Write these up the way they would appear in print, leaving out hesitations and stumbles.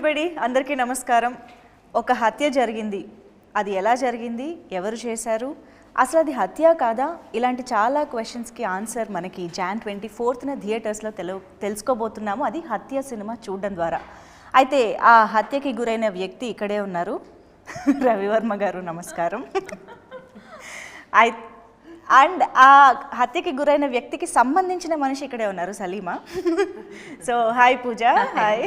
Everybody, అందరికీ నమస్కారం. ఒక హత్య జరిగింది. అది ఎలా జరిగింది, ఎవరు చేశారు, అసలు అది హత్య కాదా, ఇలాంటి చాలా క్వశ్చన్స్కి ఆన్సర్ మనకి జాన్ 24న థియేటర్స్లో తెలుసుకోబోతున్నాము. అది హత్య సినిమా చూడడం ద్వారా. అయితే ఆ హత్యకి గురైన వ్యక్తి ఇక్కడే ఉన్నారు. రవివర్మ గారు, నమస్కారం. అండ్ ఆ హత్యకి గురైన వ్యక్తికి సంబంధించిన మనిషి ఇక్కడే ఉన్నారు, Salima. So hi Pooja. Hi.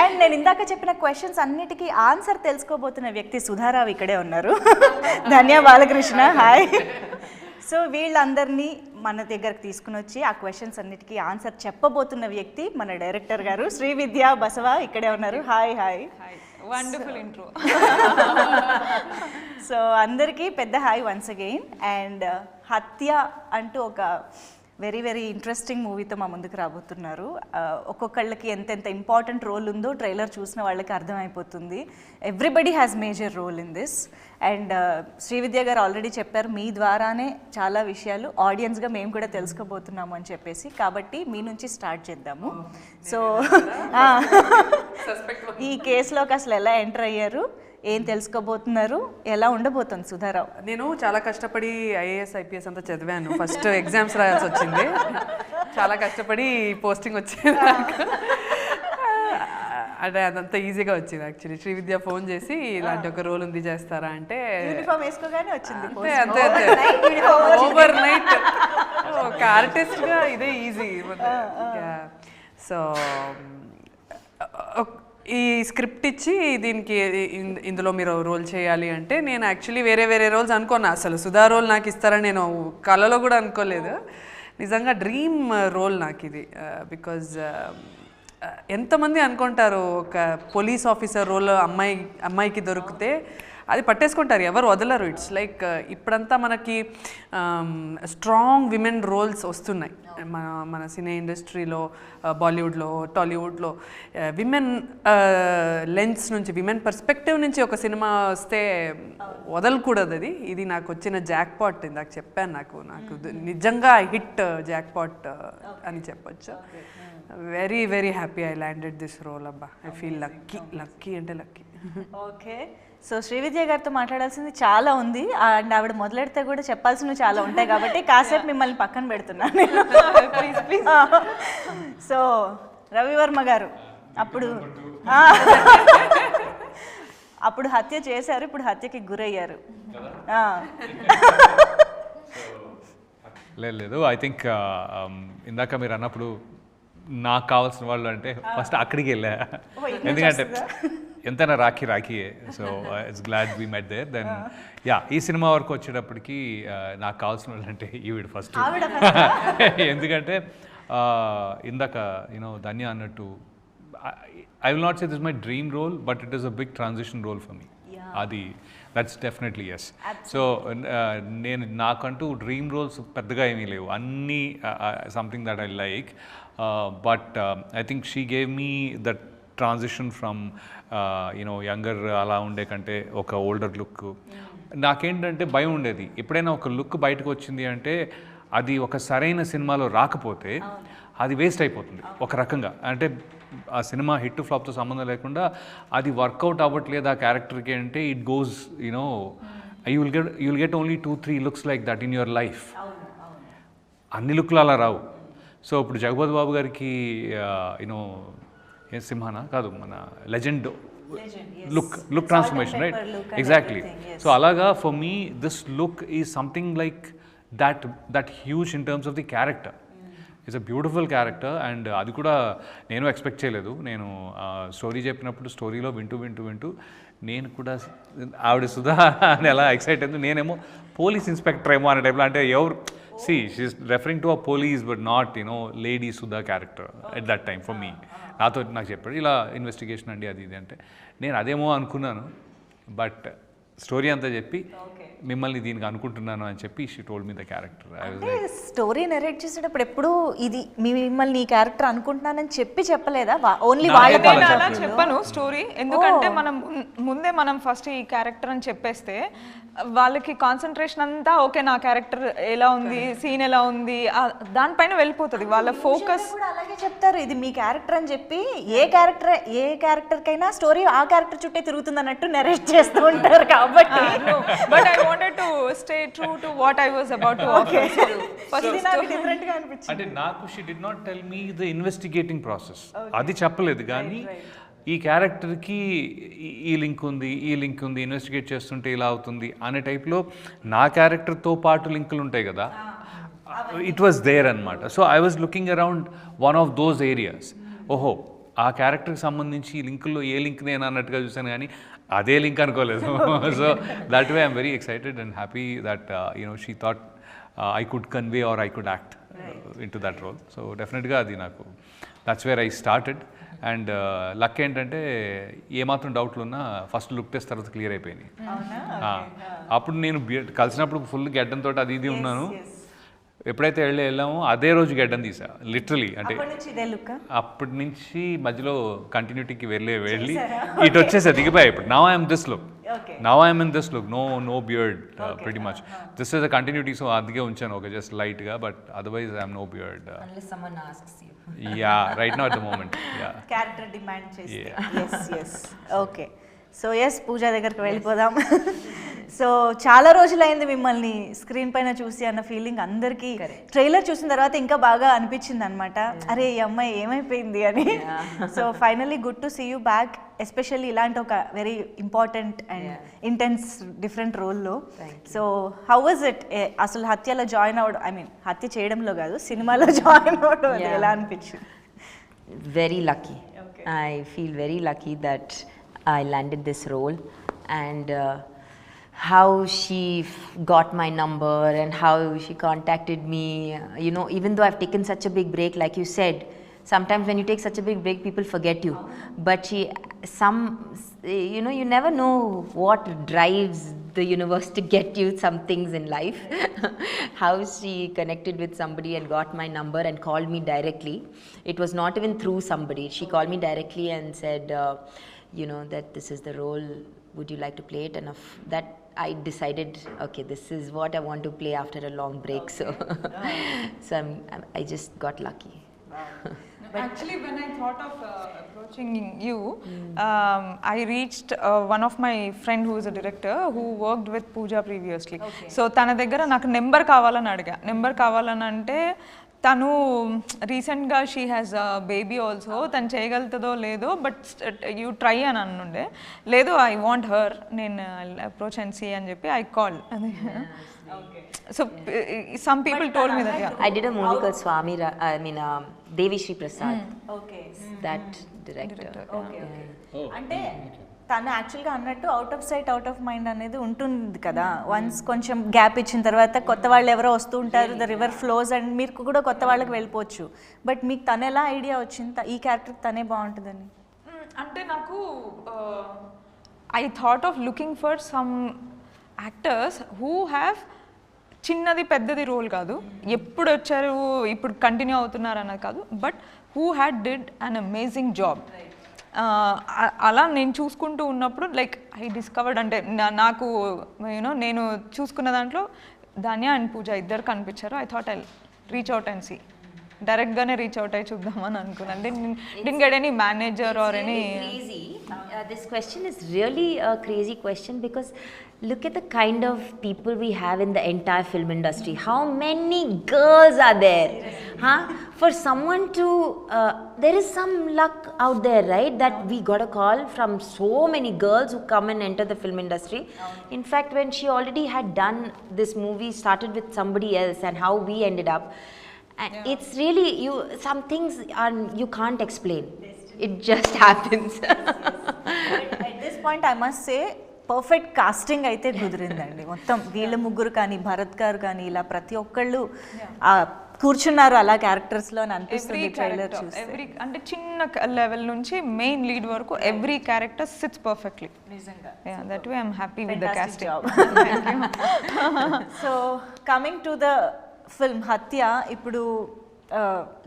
And నేను ఇందాక చెప్పిన క్వశ్చన్స్ అన్నిటికీ ఆన్సర్ తెలుసుకోబోతున్న వ్యక్తి సుధారావు ఇక్కడే ఉన్నారు. ధన్య బాలకృష్ణ. హాయ్. సో వీళ్ళందరినీ మన దగ్గరకు తీసుకుని వచ్చి ఆ క్వశ్చన్స్ అన్నిటికీ ఆన్సర్ చెప్పబోతున్న వ్యక్తి మన డైరెక్టర్ గారు శ్రీవిద్య బసవ ఇక్కడే ఉన్నారు. Hi. Hi. Wonderful intro. So అందరికీ పెద్ద హాయ్ వన్స్ అగైన్. అండ్ హత్య అంటూ ఒక వెరీ వెరీ ఇంట్రెస్టింగ్ మూవీతో మా ముందుకు రాబోతున్నారు. ఒక్కొక్కళ్ళకి ఎంతెంత ఇంపార్టెంట్ రోల్ ఉందో ట్రైలర్ చూసిన వాళ్ళకి అర్థమైపోతుంది. Everybody has major role in this. And Srividya garu already చెప్పారు, మీ ద్వారానే చాలా విషయాలు ఆడియన్స్గా మేము కూడా తెలుసుకోబోతున్నాము అని చెప్పేసి. కాబట్టి మీ నుంచి స్టార్ట్ చేద్దాము. సో ఈ కేసులోకి అసలు ఎలా ఎంటర్ అయ్యారు, ఏం తెలుసుకోబోతున్నారు, ఎలా ఉండబోతుంది సుధారావు? నేను చాలా కష్టపడి ఐఏఎస్ ఐపీఎస్ అంతా చదివాను. ఫస్ట్ ఎగ్జామ్స్ రాయాల్సి వచ్చింది. చాలా కష్టపడి పోస్టింగ్ వచ్చింది. అంటే అదంతా ఈజీగా వచ్చింది. యాక్చువల్లీ శ్రీవిద్య ఫోన్ చేసి ఇలాంటి ఒక రోల్ ఉంది, చేస్తారా అంటే అంతే ఓవర్ నైట్ ఒక ఆర్టిస్ట్గా ఇదే ఈజీ. సో ఈ స్క్రిప్ట్ ఇచ్చి దీనికి ఇందులో మీరు రోల్ చేయాలి అంటే నేను యాక్చువల్లీ వేరే రోల్స్ అనుకున్నా. అసలు సుధా రోల్ నాకు ఇస్తారని నేను కళలో కూడా అనుకోలేదు. నిజంగా డ్రీమ్ రోల్ నాకు ఇది. బికాజ్ ఎంతమంది అనుకుంటారు ఒక పోలీస్ ఆఫీసర్ రోల్ అమ్మాయికి దొరికితే అది పట్టేసుకుంటారు, ఎవరు వదలరు. ఇట్స్ లైక్ ఇప్పుడంతా మనకి స్ట్రాంగ్ విమెన్ రోల్స్ వస్తున్నాయి మన సినీ ఇండస్ట్రీలో, బాలీవుడ్లో, టాలీవుడ్లో. విమెన్ లెన్స్ నుంచి, విమెన్ పర్స్పెక్టివ్ నుంచి ఒక సినిమా వస్తే వదలకూడదు. ఇది నాకు వచ్చిన జాక్పాట్. ఇందాక చెప్పాను, నాకు నిజంగా హిట్ జాక్పాట్ అని చెప్పొచ్చు. Very very happy I landed this role. అబ్బా, ఐ ఫీల్ లక్కీ అంటే లక్కీ. ఓకే. సో శ్రీవిద్య గారితో మాట్లాడాల్సింది చాలా ఉంది. అండ్ ఆవిడ మొదలెడితే కూడా చెప్పాల్సినవి చాలా ఉంటాయి కాబట్టి కాసేపు మిమ్మల్ని పక్కన పెడుతున్నాను. Please please. సో రవివర్మ గారు, అప్పుడు హత్య చేశారు, ఇప్పుడు హత్యకి గురయ్యారు. లేదు, ఐ థింక్ ఇందాక మీరు అన్నప్పుడు నాకు కావాల్సిన వాళ్ళు అంటే ఫస్ట్ అక్కడికి వెళ్ళా. ఎందుకంటే ఎంతైనా రాఖీయే. So it's glad we met there. Then ఈ సినిమా వరకు వచ్చేటప్పటికి నాకు కావాల్సిన వాళ్ళు అంటే ఈవిడ ఫస్ట్. ఎందుకంటే ఇందాక ధన్య అన్నట్టు I will not say this my dream role, but it is a big transition role for me. అది దట్స్ డెఫినెట్లీ ఎస్. సో నాకంటూ డ్రీమ్ రోల్స్ పెద్దగా ఏమీ లేవు, అన్నీ something that I like. But I think she gave me that transition from younger అలా ఉండే కంటే ఒక ఓల్డర్ లుక్. నాకేంటంటే భయం ఉండేది, ఎప్పుడైనా ఒక లుక్ బయటకు వచ్చింది అంటే అది ఒక సరైన సినిమాలో రాకపోతే అది వేస్ట్ అయిపోతుంది ఒక రకంగా. అంటే ఆ సినిమా హిట్ ఫ్లాప్తో సంబంధం లేకుండా అది వర్కౌట్ అవ్వట్లేదు ఆ క్యారెక్టర్కి అంటే it goes you will get only 2-3 looks like that in your life. అన్ని లుక్లు అలా రావు. సో ఇప్పుడు జగపతి బాబు గారికి ఏ సింహానా కాదు, మన legend look transformation, right? Exactly. So అలాగా for me this look is something like that huge in terms of the character. It's a beautiful character. And అది కూడా నేను ఎక్స్పెక్ట్ చేయలేదు. నేను స్టోరీ చెప్పినప్పుడు స్టోరీలో వింటూ నేను కూడా ఆవిడ సుధా అని ఎలా ఎక్సైట్ అయింది. నేనేమో పోలీస్ ఇన్స్పెక్టర్ ఏమో అనే టైప్లో. అంటే ఎవరు she's referring to a police but not lady Sudha character at that time for me. నాకు చెప్పాడు ఇలా ఇన్వెస్టిగేషన్ అండి అది ఇది అంటే నేను అదేమో అనుకున్నాను. బట్ స్టోరీ అంతా చెప్పి మిమ్మల్ని దీనికి అనుకుంటున్నాను అని చెప్పి she told me the character. అంటే స్టోరీ నెరేట్ చేసేటప్పుడు ఎప్పుడు ఇది మిమ్మల్ని ఈ క్యారెక్టర్ అనుకుంటున్నానని చెప్పలేదా? ఓన్లీ వాళ్ళ నేను అలా చెప్పను స్టోరీ, ఎందుకంటే మనం ముందే మనం ఫస్ట్ ఈ క్యారెక్టర్ అని చెప్పేస్తే వాళ్ళకి కాన్సన్ట్రేషన్ అంతా ఓకే నా క్యారెక్టర్ ఎలా ఉంది, సీన్ ఎలా ఉంది దానిపైన వెళ్ళిపోతుంది. వాళ్ళ ఫోకస్ కూడా అలాగే చెప్తారు, ఇది మీ క్యారెక్టర్ అని చెప్పి ఏ క్యారెక్టర్ కైనా స్టోరీ ఆ క్యారెక్టర్ చుట్టే తిరుగుతుంది అన్నట్టు నెరేట్ చేస్తూ ఉంటారు. కాబట్టి but I wanted to stay true to what I was about to offer. First నాకు డిఫరెంట్ గా అనిపించింది. అంటే నాకు she did not tell me the investigating process, అది చెప్పలేదు. కానీ ఈ క్యారెక్టర్కి ఈ లింక్ ఉంది, ఈ లింక్ ఉంది, ఇన్వెస్టిగేట్ చేస్తుంటే ఇలా అవుతుంది అనే టైప్లో నా క్యారెక్టర్తో పాటు లింకులు ఉంటాయి కదా, ఇట్ వాస్ దేర్ అనమాట. So I was looking around one of those areas. ఓహో, ఆ క్యారెక్టర్కి సంబంధించి ఈ లింకుల్లో ఏ లింక్ నేను అన్నట్టుగా చూసాను, కానీ అదే లింక్ అనుకోలేదు. So that way I'm very excited and happy that she thought I could convey or I could act in to that role. So డెఫినెట్గా అది నాకు that's where I started. And luck ఏంటంటే ఏమాత్రం డౌట్లు ఉన్నా ఫస్ట్ లుక్ టెస్ట్ తర్వాత clear అయిపోయినాయి. అప్పుడు నేను కలిసినప్పుడు ఫుల్ గెడ్డంతో అది ఇది ఉన్నాను. ఎప్పుడైతే వెళ్ళామో అదే రోజు గెడ్డం తీసా లిటరలీ. అంటే అప్పటి నుంచి మధ్యలో కంటిన్యూటీకి వెళ్ళి ఇటు వచ్చేసా, దిగిపోయా. ఇప్పుడు now I'm this look, now I'm in this look, no beard pretty much. This is a continuity, so అందుకే ఉంచాను ఒక జస్ట్ లైట్గా. But otherwise I'm no beard. Yeah, right now at the moment. Yeah. Character demand చేస్తే. Yes. Okay. So పూజా దగ్గరికి వెళ్ళిపోదాం. So చాలా రోజులైంది మిమ్మల్ని స్క్రీన్ పైన చూసి అన్న ఫీలింగ్ అందరికీ ట్రైలర్ చూసిన తర్వాత ఇంకా బాగా అనిపించింది అనమాట, అరే ఈ అమ్మాయి ఏమైపోయింది అని. So finally good to see you back, especially ఇలాంటి ఒక very important and intense different రోల్లో. సో హౌ వాజ్ ఇట్ అసలు హత్యలో జాయిన్ అవ్వడం, ఐ మీన్ హత్య చేయడంలో కాదు సినిమాలో జాయిన్ అవ్వడం ఎలా అనిపించింది? Very lucky. I feel very lucky that I landed this role, and how she got my number and how she contacted me, even though I've taken such a big break, like you said, sometimes when you take such a big break people forget you, but you never know what drives the universe to get you some things in life. How she connected with somebody and got my number and called me directly. It was not even through somebody, she called me directly and said that this is the role, would you like to play it? And of that I decided, okay, this is what I want to play after a long break. So I just got lucky. But actually, when I thought of approaching you, I reached one of my friend who is a director who worked with Pooja previously. So తన దగ్గర నాకు number కావాలని అడిగా. Number కావాలని అంటే తను రీసెంట్గా she has baby also, తను చేయగలుగుతుందో లేదో బట్ యూ ట్రై అని అనుండే. లేదు ఐ వాంట్ హర్, నేను అప్రోచ్ అండ్ సీ అని చెప్పి I call. So some people told me that I did a movie called Swami Devi Shri Prasad. Okay. That director. Okay. అంటే తను యాక్చువల్గా అన్నట్టు out of sight out of mind అనేది ఉంటుంది కదా. వన్స్ కొంచెం గ్యాప్ ఇచ్చిన తర్వాత కొత్త వాళ్ళు ఎవరో వస్తూ ఉంటారు, ద రివర్ ఫ్లోస్, అండ్ మీరు కూడా కొత్త వాళ్ళకి వెళ్ళిపోవచ్చు. బట్ మీకు తను ఎలా ఐడియా వచ్చింది ఈ క్యారెక్టర్ తనే బాగుంటుందని? అంటే నాకు I thought of looking for some actors who have చిన్నది పెద్దది రోల్ కాదు, ఎప్పుడు వచ్చారు ఇప్పుడు కంటిన్యూ అవుతున్నారు అన్నది కాదు, but who had did an amazing job. అలా నేను చూసుకుంటూ ఉన్నప్పుడు లైక్ ఐ డిస్కవర్డ్, అంటే నాకు నేను చూసుకున్న దాంట్లో ధాన్య అండ్ పూజ ఇద్దరు కనిపించారు. I thought I reach out and see, డైరెక్ట్గానే రీచ్ అవుట్ అయి చూద్దామని అనుకున్నాను. didn't get any manager or any crazy. This question is really a crazy question because look at the kind of people we have in the entire film industry. How many girls are there? For someone to there is some luck out there, right, that we got a call from so many girls who come and enter the film industry. In fact, when she already had done this movie, started with somebody else, and how we ended up, and it's really some things are you can't explain. It just happens. At this point I must say perfect casting అయితే కుదిరిందండి. మొత్తం వీళ్ళ ముగ్గురు కానీ భరత్ గారు కానీ ఇలా ప్రతి ఒక్కళ్ళు కూర్చున్నారు అలా క్యారెక్టర్స్ లో అని అనిపిస్తుంది ట్రైలర్ చూస్తే. ఎవ్రీ అంటే చిన్న లెవెల్ నుంచి మెయిన్ లీడ్ వరకు ఎవ్రీ క్యారెక్టర్ సిట్స్ పర్ఫెక్ట్లీ. నిజంగా that way I'm happy with the casting. So coming to the film Hatya, ఇప్పుడు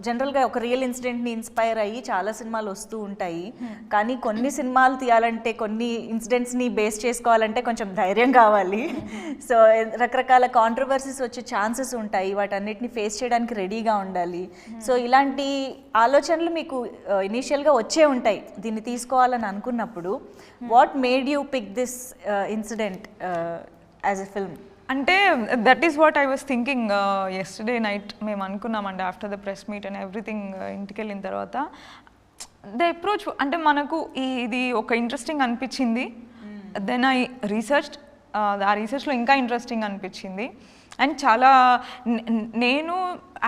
జనరల్గా ఒక రియల్ ఇన్సిడెంట్ని ఇన్స్పైర్ అయ్యి చాలా సినిమాలు వస్తూ ఉంటాయి, కానీ కొన్ని సినిమాలు తీయాలంటే, కొన్ని ఇన్సిడెంట్స్ని బేస్ చేసుకోవాలంటే కొంచెం ధైర్యం కావాలి. సో రకరకాల కాంట్రవర్సీస్ వచ్చే ఛాన్సెస్ ఉంటాయి, వాటన్నిటిని ఫేస్ చేయడానికి రెడీగా ఉండాలి. సో ఇలాంటి ఆలోచనలు మీకు ఇనీషియల్గా వచ్చే ఉంటాయి దీన్ని తీసుకోవాలని అనుకున్నప్పుడు. What made you pick this incident as a film? అంటే that is what I was thinking yesterday night. మేము అనుకున్నామండి after the press meet and everything, ఇంటికి వెళ్ళిన తర్వాత ద అప్రోచ్ అంటే మనకు ఇది ఒక ఇంట్రెస్టింగ్ అనిపించింది. దెన్ ఐ రీసెర్చ్డ్, ఆ రీసెర్చ్లో ఇంకా ఇంట్రెస్టింగ్ అనిపించింది. అండ్ చాలా నేను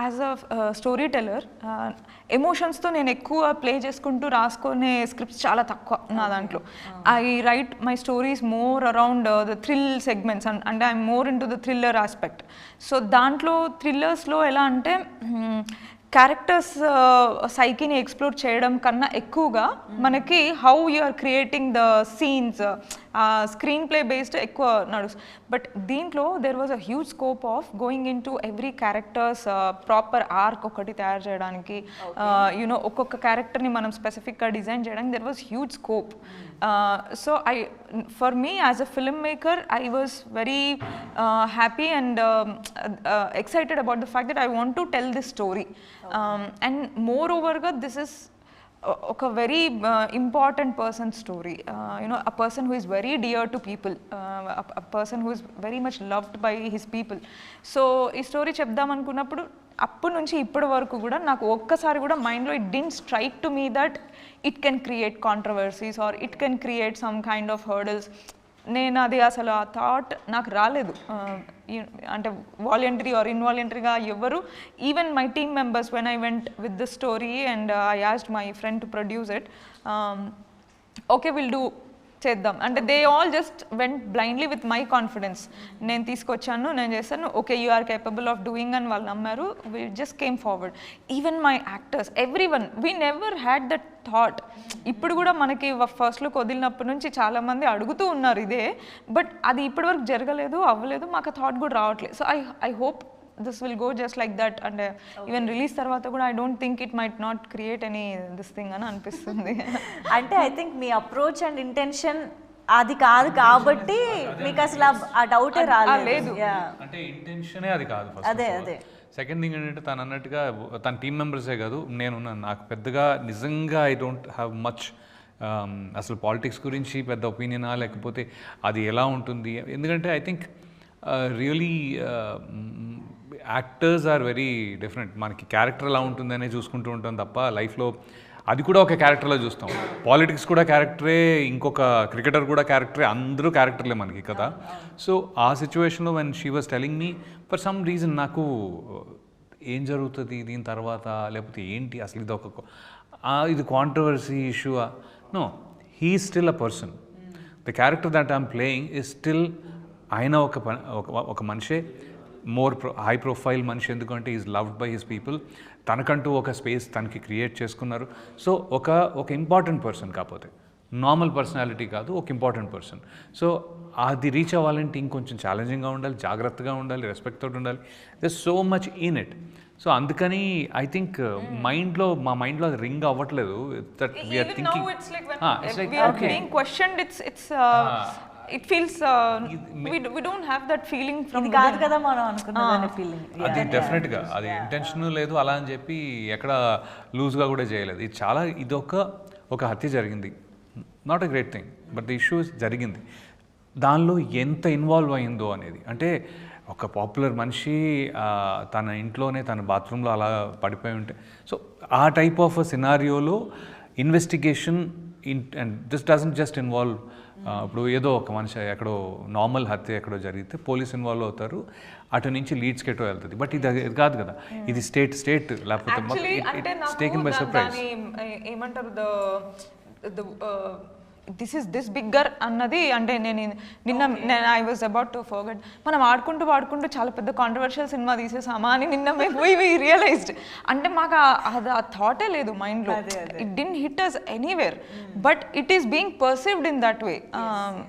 యాజ్ అ స్టోరీ టెల్లర్ ఎమోషన్స్తో నేను ఎక్కువ ప్లే చేసుకుంటూ రాసుకునే స్క్రిప్ట్స్ చాలా తక్కువ నా దాంట్లో. I right my stories more around the thrill segments and I'm more in to the thriller aspect. So దాంట్లో థ్రిల్లర్స్లో ఎలా అంటే క్యారెక్టర్స్ సైకిని ఎక్స్ప్లోర్ చేయడం కన్నా ఎక్కువగా మనకి how you are creating the scenes, screen play based ఎక్కువ నడుస్తుంది. బట్ దీంట్లో there was a huge scope of going in to every characters proper arc ఒకటి తయారు చేయడానికి, యునో ఒక్కొక్క క్యారెక్టర్ని మనం స్పెసిఫిక్గా డిజైన్ చేయడానికి there was huge scope. So for me as a film maker I was very happy and excited about the fact that I want to tell this story. And moreover this is a very important person's story, you know, a person who is very dear to people, a person who is very much loved by his people. So ఈ story చెప్దాం అనుకున్నప్పుడు అప్పటి నుంచి ఇప్పటి వరకు కూడా నాకు ఒక్కసారి కూడా మైండ్లో it didn't strike to me that it can create controversies or it can create some kind of hurdles. నేను అది అసలు ఆ థాట్ నాకు రాలేదు. అంటే వాలంటరీ ఆర్ ఇన్వాలంటరీగా ఎవరు, even my team members when I went with the story and I asked my friend to produce it, okay will do, చేద్దాం అంటే they all just went blindly with my confidence. నేను తీసుకొచ్చాను, నేను చేస్తాను, okay you are capable of doing అని వాళ్ళు నమ్మారు. We just came forward. Even my actors, every one, we never had that thought. ఇప్పుడు కూడా మనకి ఫస్ట్ లుక్ వదిలినప్పటి నుంచి చాలామంది అడుగుతూ ఉన్నారు ఇదే, బట్ అది ఇప్పటివరకు జరగలేదు, అవ్వలేదు, మాకు ఆ థాట్ కూడా రావట్లేదు. So I hope this will go just like that, and even release tarvata kuda I don't think it might not create any this thing ani anipistundi. అంటే I think me approach and intention అది కాదు కాబట్టి మీకు అసలు ఆ డౌటే రాలేదు. అంటే ఇంటెన్షనే అది కాదు ఫస్ట్. అదే సెకండ్ థింగ్ ఏంటంటే తను అన్నట్టుగా తన టీం మెంబర్సే కాదు, నేను నాకు పెద్దగా నిజంగా ఐ డోంట్ హ్యావ్ మచ్ అసలు పాలిటిక్స్ గురించి పెద్ద ఒపీనియనా, లేకపోతే అది ఎలా ఉంటుంది. ఎందుకంటే I think really actors are very different. మనకి క్యారెక్టర్ ఎలా ఉంటుందనే చూసుకుంటూ ఉంటాం తప్ప లైఫ్లో అది కూడా ఒక క్యారెక్టర్లో చూస్తాం. పాలిటిక్స్ కూడా క్యారెక్టరే, ఇంకొక క్రికెటర్ కూడా క్యారెక్టరే, అందరూ క్యారెక్టర్లే మనకి కదా. సో ఆ సిచ్యువేషన్లో when she was telling me for some reason నాకు ఏం జరుగుతుంది దీని తర్వాత, లేకపోతే ఏంటి అసలు ఇది controversy issue. No, he is still a person. The character that I'm playing is still ఆయన ఒక మనిషే, మోర్ హై ప్రొఫైల్ మనిషి. ఎందుకంటే is loved by his people. తనకంటూ ఒక స్పేస్ తనకి క్రియేట్ చేసుకున్నారు. సో ఒక ఇంపార్టెంట్ పర్సన్, కాకపోతే నార్మల్ పర్సనాలిటీ కాదు, ఒక ఇంపార్టెంట్ పర్సన్. సో అది రీచ్ అవ్వాలంటే ఇంకొంచెం ఛాలెంజింగ్గా ఉండాలి, జాగ్రత్తగా ఉండాలి, రెస్పెక్ట్ తోటి ఉండాలి. There so much in it. So అందుకని ఐ థింక్ మా మైండ్లో అది రింగ్ అవ్వట్లేదు. That we're thinking it feels we don't have that feeling from కాదు కదా మనం అనుకున్నదాని ఫీలింగ్. అది డెఫినెట్గా అది ఇంటెన్షన్ లేదు అలా అని చెప్పి ఎక్కడ లూజ్గా కూడా చేయలేదు. ఇది ఒక హత్య జరిగింది, not a great thing, but the issue జరిగింది. దానిలో ఎంత ఇన్వాల్వ్ అయిందో అనేది, అంటే ఒక పాపులర్ మనిషి తన ఇంట్లోనే తన బాత్రూంలో అలా పడిపోయి ఉంటే, సో ఆ టైప్ ఆఫ్ సినారియోలో investigation and this doesn't just involve. ఇప్పుడు ఏదో ఒక మనిషి ఎక్కడో నార్మల్ హత్య ఎక్కడో జరిగితే పోలీస్ ఇన్వాల్వ్ అవుతారు, అటు నుంచి లీడ్స్కి ఎటో వెళ్తుంది. బట్ ఇది కాదు కదా, ఇది స్టేట్ లేకపోతే ఏమంటారు దిస్ ఈస్ దిస్ బిగ్గర్ అన్నది. అంటే నిన్న I was about to forget, మనం ఆడుకుంటూ చాలా పెద్ద కాంట్రవర్షియల్ సినిమా తీసేసామా అని నిన్న వి రియలైజ్డ్. అంటే మాకు అది ఆ థాటే లేదు మైండ్లో. It didn't hit us anywhere, but it is being perceived in that way.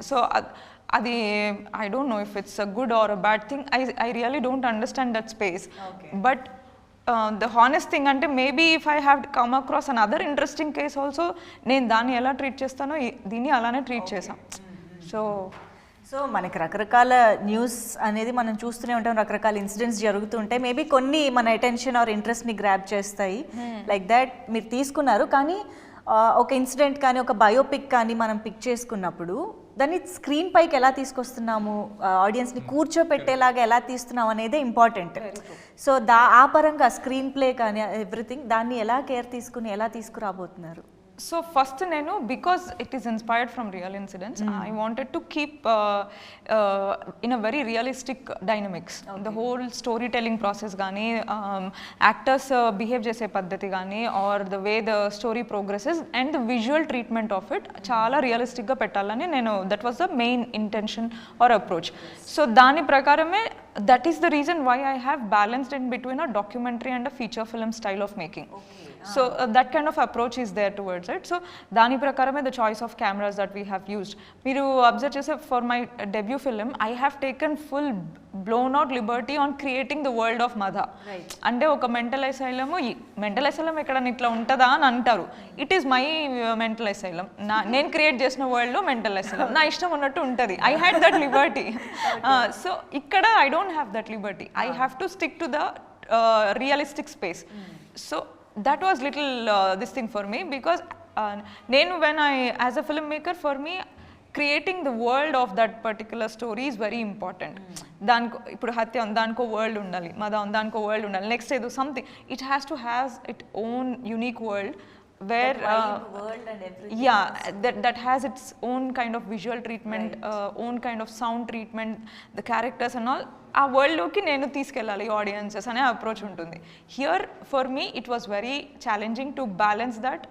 So అది I don't know if it's a good or a bad thing. I really don't understand that space. But the honest thing అంటే maybe if I have come across an other interesting case also, నేను దాన్ని ఎలా treat చేస్తానో దీన్ని అలానే treat చేసాం. So మనకి రకరకాల న్యూస్ అనేది మనం చూస్తూనే ఉంటాం, రకరకాల ఇన్సిడెంట్స్ జరుగుతూ ఉంటాయి. మేబీ కొన్ని మన అటెన్షన్ ఆర్ ఇంట్రెస్ట్ని గ్రాప్ చేస్తాయి. లైక్ దాట్ మీరు తీసుకున్నారు. కానీ ఒక ఇన్సిడెంట్ కానీ ఒక బయోపిక్ కానీ మనం పిక్ చేసుకున్నప్పుడు దాన్ని స్క్రీన్ పైకి ఎలా తీసుకొస్తున్నాము, ఆడియన్స్ని కూర్చోపెట్టేలాగా ఎలా తీస్తున్నాం అనేదే ఇంపార్టెంట్. సో ఆ పరంగా స్క్రీన్ ప్లే కానీ ఎవ్రీథింగ్ దాన్ని ఎలా కేర్ తీసుకుని ఎలా తీసుకురాబోతున్నారు? సో ఫస్ట్ నేను, because it is inspired from real incidents, I wanted to keep in a very realistic dynamics. The whole story telling process కానీ, యాక్టర్స్ బిహేవ్ చేసే పద్ధతి కానీ, or the way the story progresses and the visual treatment of it చాలా రియలిస్టిక్గా పెట్టాలని నేను, that was the main intention or approach. So దాని ప్రకారమే, that is the reason why I have balanced in between a documentary and a feature film style of making. So that kind of approach is there towards it. So dani prakarame the choice of cameras that we have used, miru observe chese for my debut film I have taken full blown out liberty on creating the world of Madha. Ante oka mental asylum ekkada itla untada ani antaru. It is my mental asylum. Nen create chesina world lo mental asylum na ishtam unnattu untadi. I had that liberty. So ikkada I don't have that liberty. I have to stick to the realistic space. So that was little this thing for me, because when I as a filmmaker, for me creating the world of that particular story is very important. Danko ippudu Hatya danko world undali, Madha danko world undali, next edo something, it has to have its own unique world where world and everything. Yeah, that has its own kind of visual treatment, own kind of sound treatment, the characters and all. ఆ వరల్డ్లోకి నేను తీసుకెళ్ళాలి audiences అనే approach ఉంటుంది. Here for me it was very challenging to balance that.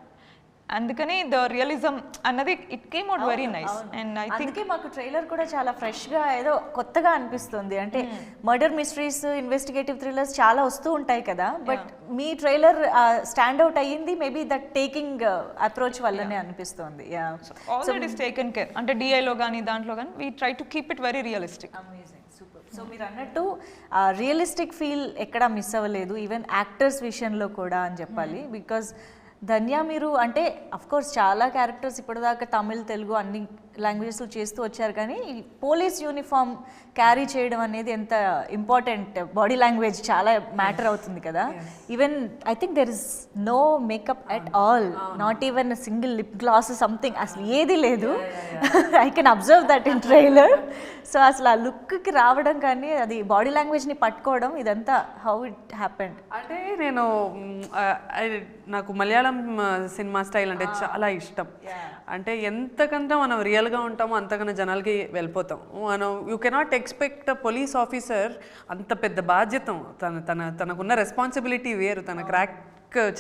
అందుకని the realism అన్నది it came out very nice. And I think మాకు trailer కూడా చాలా ఫ్రెష్గా ఏదో కొత్తగా అనిపిస్తుంది. అంటే మర్డర్ మిస్టరీస్, ఇన్వెస్టిగేటివ్ థ్రిల్లర్స్ చాలా వస్తూ ఉంటాయి కదా, but me trailer stand out అయ్యింది మేబీ దట్ టేకింగ్ అప్రోచ్ వల్లనే అనిపిస్తుంది. All that is taken care. అంటే డిఐలో కానీ దాంట్లో కానీ we try to keep it very realistic. So మీరు అన్నట్టు రియలిస్టిక్ ఫీల్ ఎక్కడా మిస్ అవ్వలేదు, ఈవెన్ యాక్టర్స్ విషయంలో కూడా అని చెప్పాలి. బికాజ్ ధన్య మీరు అంటే అఫ్కోర్స్ చాలా క్యారెక్టర్స్ ఇప్పటిదాకా తమిళ్, తెలుగు అన్ని లాంగ్వేజెస్లో చేస్తూ వచ్చారు, కానీ పోలీస్ యూనిఫామ్ క్యారీ చేయడం అనేది ఎంత ఇంపార్టెంట్, బాడీ లాంగ్వేజ్ చాలా మ్యాటర్ అవుతుంది కదా. Even I think there is no makeup at all, not even single lip gloss something, అసలు ఏది లేదు. I can observe that in trailer. So అసలు ఆ లుక్కి రావడం కానీ అది బాడీ లాంగ్వేజ్ని పట్టుకోవడం ఇదంతా హౌ ఇట్ హ్యాపెండ్? అంటే నేను నాకు మలయాళం సినిమా స్టైల్ అంటే చాలా ఇష్టం. అంటే ఎంతకంటే మనం రియల్గా ఉంటామో అంతకన్నా జనాలకి వెళ్ళిపోతాం మనం. You cannot expect a police officer అంత పెద్ద బాధ్యత, తనకున్న రెస్పాన్సిబిలిటీ వేరు. తన క్రాక్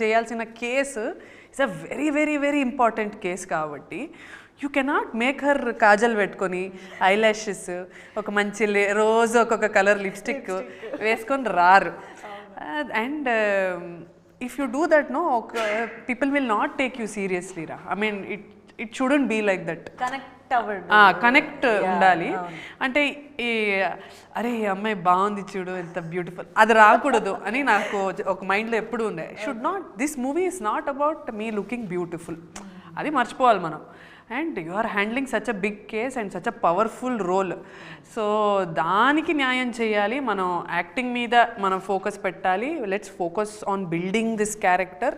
చేయాల్సిన case it's a very very very important case కాబట్టి you cannot make her kajal పెట్టుకొని ఐలాషెస్ ఒక మంచి రోజు ఒక్కొక్క కలర్ లిప్స్టిక్ వేసుకొని రారు. And if you do that no people will not take you seriously రా. I mean it shouldn't be like that. Connect ఉండాలి. అంటే ఈ అరే ఈ అమ్మాయి బాగుంది చూడు ఎంత బ్యూటిఫుల్, అది రాకూడదు అని నాకు ఒక మైండ్లో ఎప్పుడు ఉండే. Should not, this movie is not about me looking beautiful, అది మర్చిపోవాలి మనం. And you are handling such a big case and such a powerful role. So దానికి న్యాయం చేయాలి. మనం యాక్టింగ్ మీద మనం ఫోకస్ పెట్టాలి. Let's focus on building this character.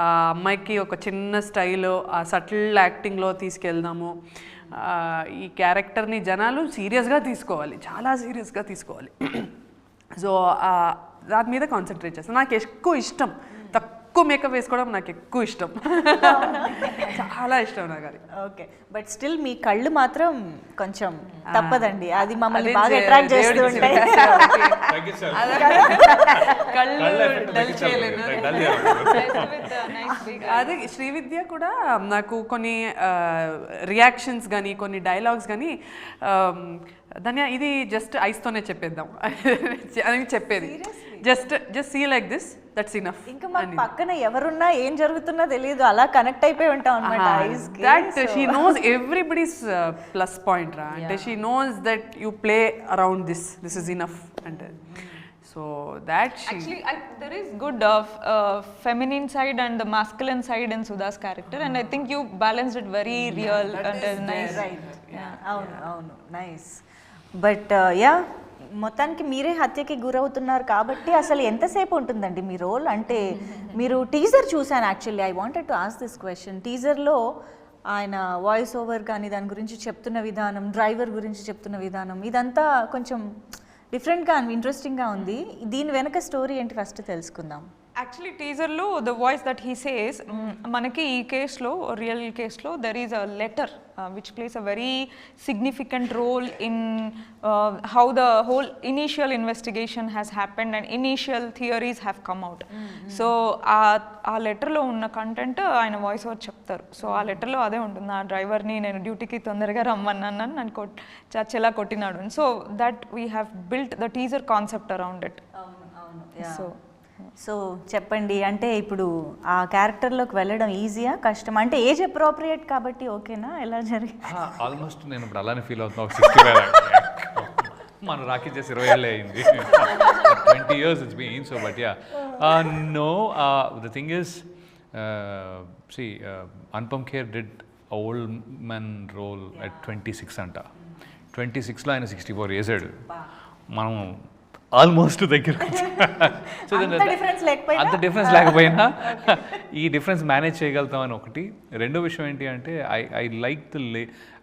ఆ అమ్మాయికి ఒక చిన్న స్టైల్, ఆ సటిల్ యాక్టింగ్లో తీసుకెళ్దాము. ఈ క్యారెక్టర్ని జనాలు సీరియస్గా తీసుకోవాలి, చాలా సీరియస్గా తీసుకోవాలి. సో దాని మీద కాన్సన్ట్రేట్ చేస్తాను. నాకు ఎక్కువ ఇష్టం తక్కువ ఎక్కువ మేకప్ వేసుకోవడం నాకు ఎక్కువ ఇష్టం. చాలా ఇష్టం నాకు అది. ఓకే, బట్ స్టిల్ మీ కళ్ళు మాత్రం కొంచెం తప్పదండి, అది మమ్మల్ని బాగా అట్రాక్ట్ చేస్తూ ఉంటాయి. కళ్ళు డల్ చేయలేను. అదే శ్రీవిద్య కూడా నాకు కొన్ని రియాక్షన్స్ కానీ కొన్ని డైలాగ్స్ కానీ ధన్య ఇది జస్ట్ ఐస్తోనే చెప్పేద్దాం అని చెప్పేది. Just see like this, that's enough. ఇంకా మాకు పక్కన ఎవరున్నా ఏం జరుగుతున్నా తెలియదు, అలా కనెక్ట్ అయిపోయి ఉంటాం అన్నమాట ఐస్ కి. That she knows everybody's plus point రా, అంటే she knows that you play around this is enough అంటే. So that she actually there is good feminine side and the masculine side in Sudha's character, and I think you balanced it very real and nice. Right. అవును nice. But yeah మొత్తానికి మీరే హత్యకి గురవుతున్నారు కాబట్టి అసలు ఎంతసేపు ఉంటుందండి మీ role? అంటే మీరు టీజర్ చూసాను actually, I wanted to ask this question. టీజర్లో ఆయన వాయిస్ ఓవర్ కానీ దాని గురించి చెప్తున్న విధానం, డ్రైవర్ గురించి చెప్తున్న విధానం, ఇదంతా కొంచెం డిఫరెంట్గా ఇంట్రెస్టింగ్గా ఉంది. దీని వెనక స్టోరీ ఏంటి ఫస్ట్ తెలుసుకుందాం. యాక్చువల్లీ టీజర్లో the voice that he says, మనకి ఈ కేసులో రియల్ కేసులో there is a letter which plays a very significant role in how the whole initial investigation has happened and initial theories have come out. So ఆ లెటర్లో ఉన్న content ఆయన voice over చెప్తారు. So ఆ లెటర్లో అదే ఉంటుంది, ఆ డ్రైవర్ని నేను డ్యూటీకి తొందరగా రమ్మన్నాను, నన్ను చచ్చేలా కొట్టినాడు. So that we have built the teaser concept around it. So చెప్పండి, అంటే ఇప్పుడు ఆ క్యారెక్టర్లోకి వెళ్ళడం ఈజీయా కష్టం? అంటే ఏజ్ అప్రోప్రియేట్ కాబట్టి ఓకేనా, ఎలా జరిగింది? ఆల్మోస్ట్ నేను ఇప్పుడు అలానే ఫీల్ అవుతున్నా. ఒక 65 మన రాఖీ చేసి 20 ఏళ్ళే అయింది. 20 years it's been. So but yeah, no, the thing is, see, Anupam Kher did a old man role at 26 అంట. 26లో ఆయన 64 చేసాడు. మనం ఆల్మోస్ట్ దగ్గరకు. సో అంత డిఫరెన్స్ లేకపోయినా ఈ డిఫరెన్స్ మేనేజ్ చేయగలుగుతామని ఒకటి. రెండో విషయం ఏంటి అంటే ఐ లైక్ ద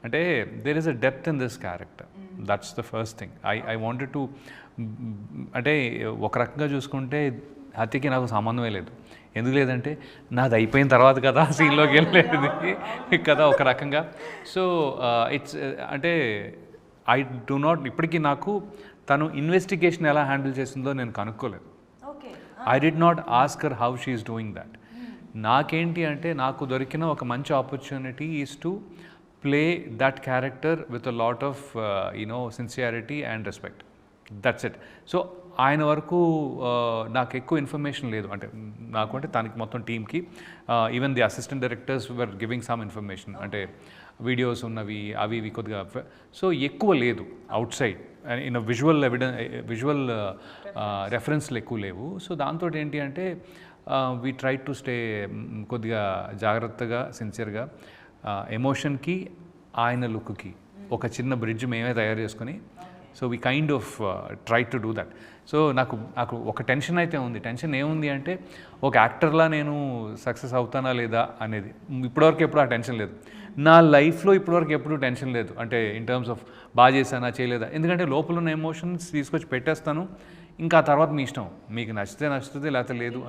అంటే there is a depth in this character, that's the first thing. I wanted to, అంటే ఒక రకంగా చూసుకుంటే హత్యకి నాకు సంబంధమే లేదు. ఎందుకు లేదంటే నాది అయిపోయిన తర్వాత కదా సీన్లోకి వెళ్ళలేదు కదా ఒక రకంగా. సో ఇట్స్ అంటే ఐ డు నాట్, ఇప్పటికీ నాకు తను ఇన్వెస్టిగేషన్ ఎలా హ్యాండిల్ చేసిందో నేను కనుక్కోలేదు. I did not ask her how she is doing that. నాకేంటి అంటే నాకు దొరికిన ఒక మంచి opportunity is to play that character with a lot of sincerity and respect. That's it. So ఆయన వరకు నాకు ఎక్కువ ఇన్ఫర్మేషన్ లేదు, అంటే నాకు అంటే తనకి మొత్తం టీమ్కి even the assistant directors were giving some information, అంటే వీడియోస్ ఉన్నవి అవి ఇవి కొద్దిగా. సో ఎక్కువ లేదు అవుట్ సైడ్ ఇన్ విజువల్ రెఫరెన్స్లు ఎక్కువ లేవు. సో దాంతో ఏంటి అంటే వీ ట్రై టు స్టే కొద్దిగా జాగ్రత్తగా సిన్సియర్గా ఎమోషన్కి ఆయన లుక్కి ఒక చిన్న బ్రిడ్జ్ మేమే తయారు చేసుకొని, so we kind of try to do that. So నాకు ఒక టెన్షన్ అయితే ఉంది. టెన్షన్ ఏముంది అంటే ఒక యాక్టర్లా నేను సక్సెస్ అవుతానా లేదా అనేది. ఇప్పటివరకు ఎప్పుడు ఆ టెన్షన్ లేదు నా లైఫ్లో, ఇప్పటివరకు ఎప్పుడు టెన్షన్ లేదు. అంటే ఇన్ టర్మ్స్ ఆఫ్ బాగా చేశానా చేయలేదా, ఎందుకంటే లోపల ఉన్న ఎమోషన్స్ తీసుకొచ్చి పెట్టేస్తాను, ఇంకా ఆ తర్వాత మీ ఇష్టం, మీకు నచ్చితే నచ్చుతుంది లేకపోతే లేదు.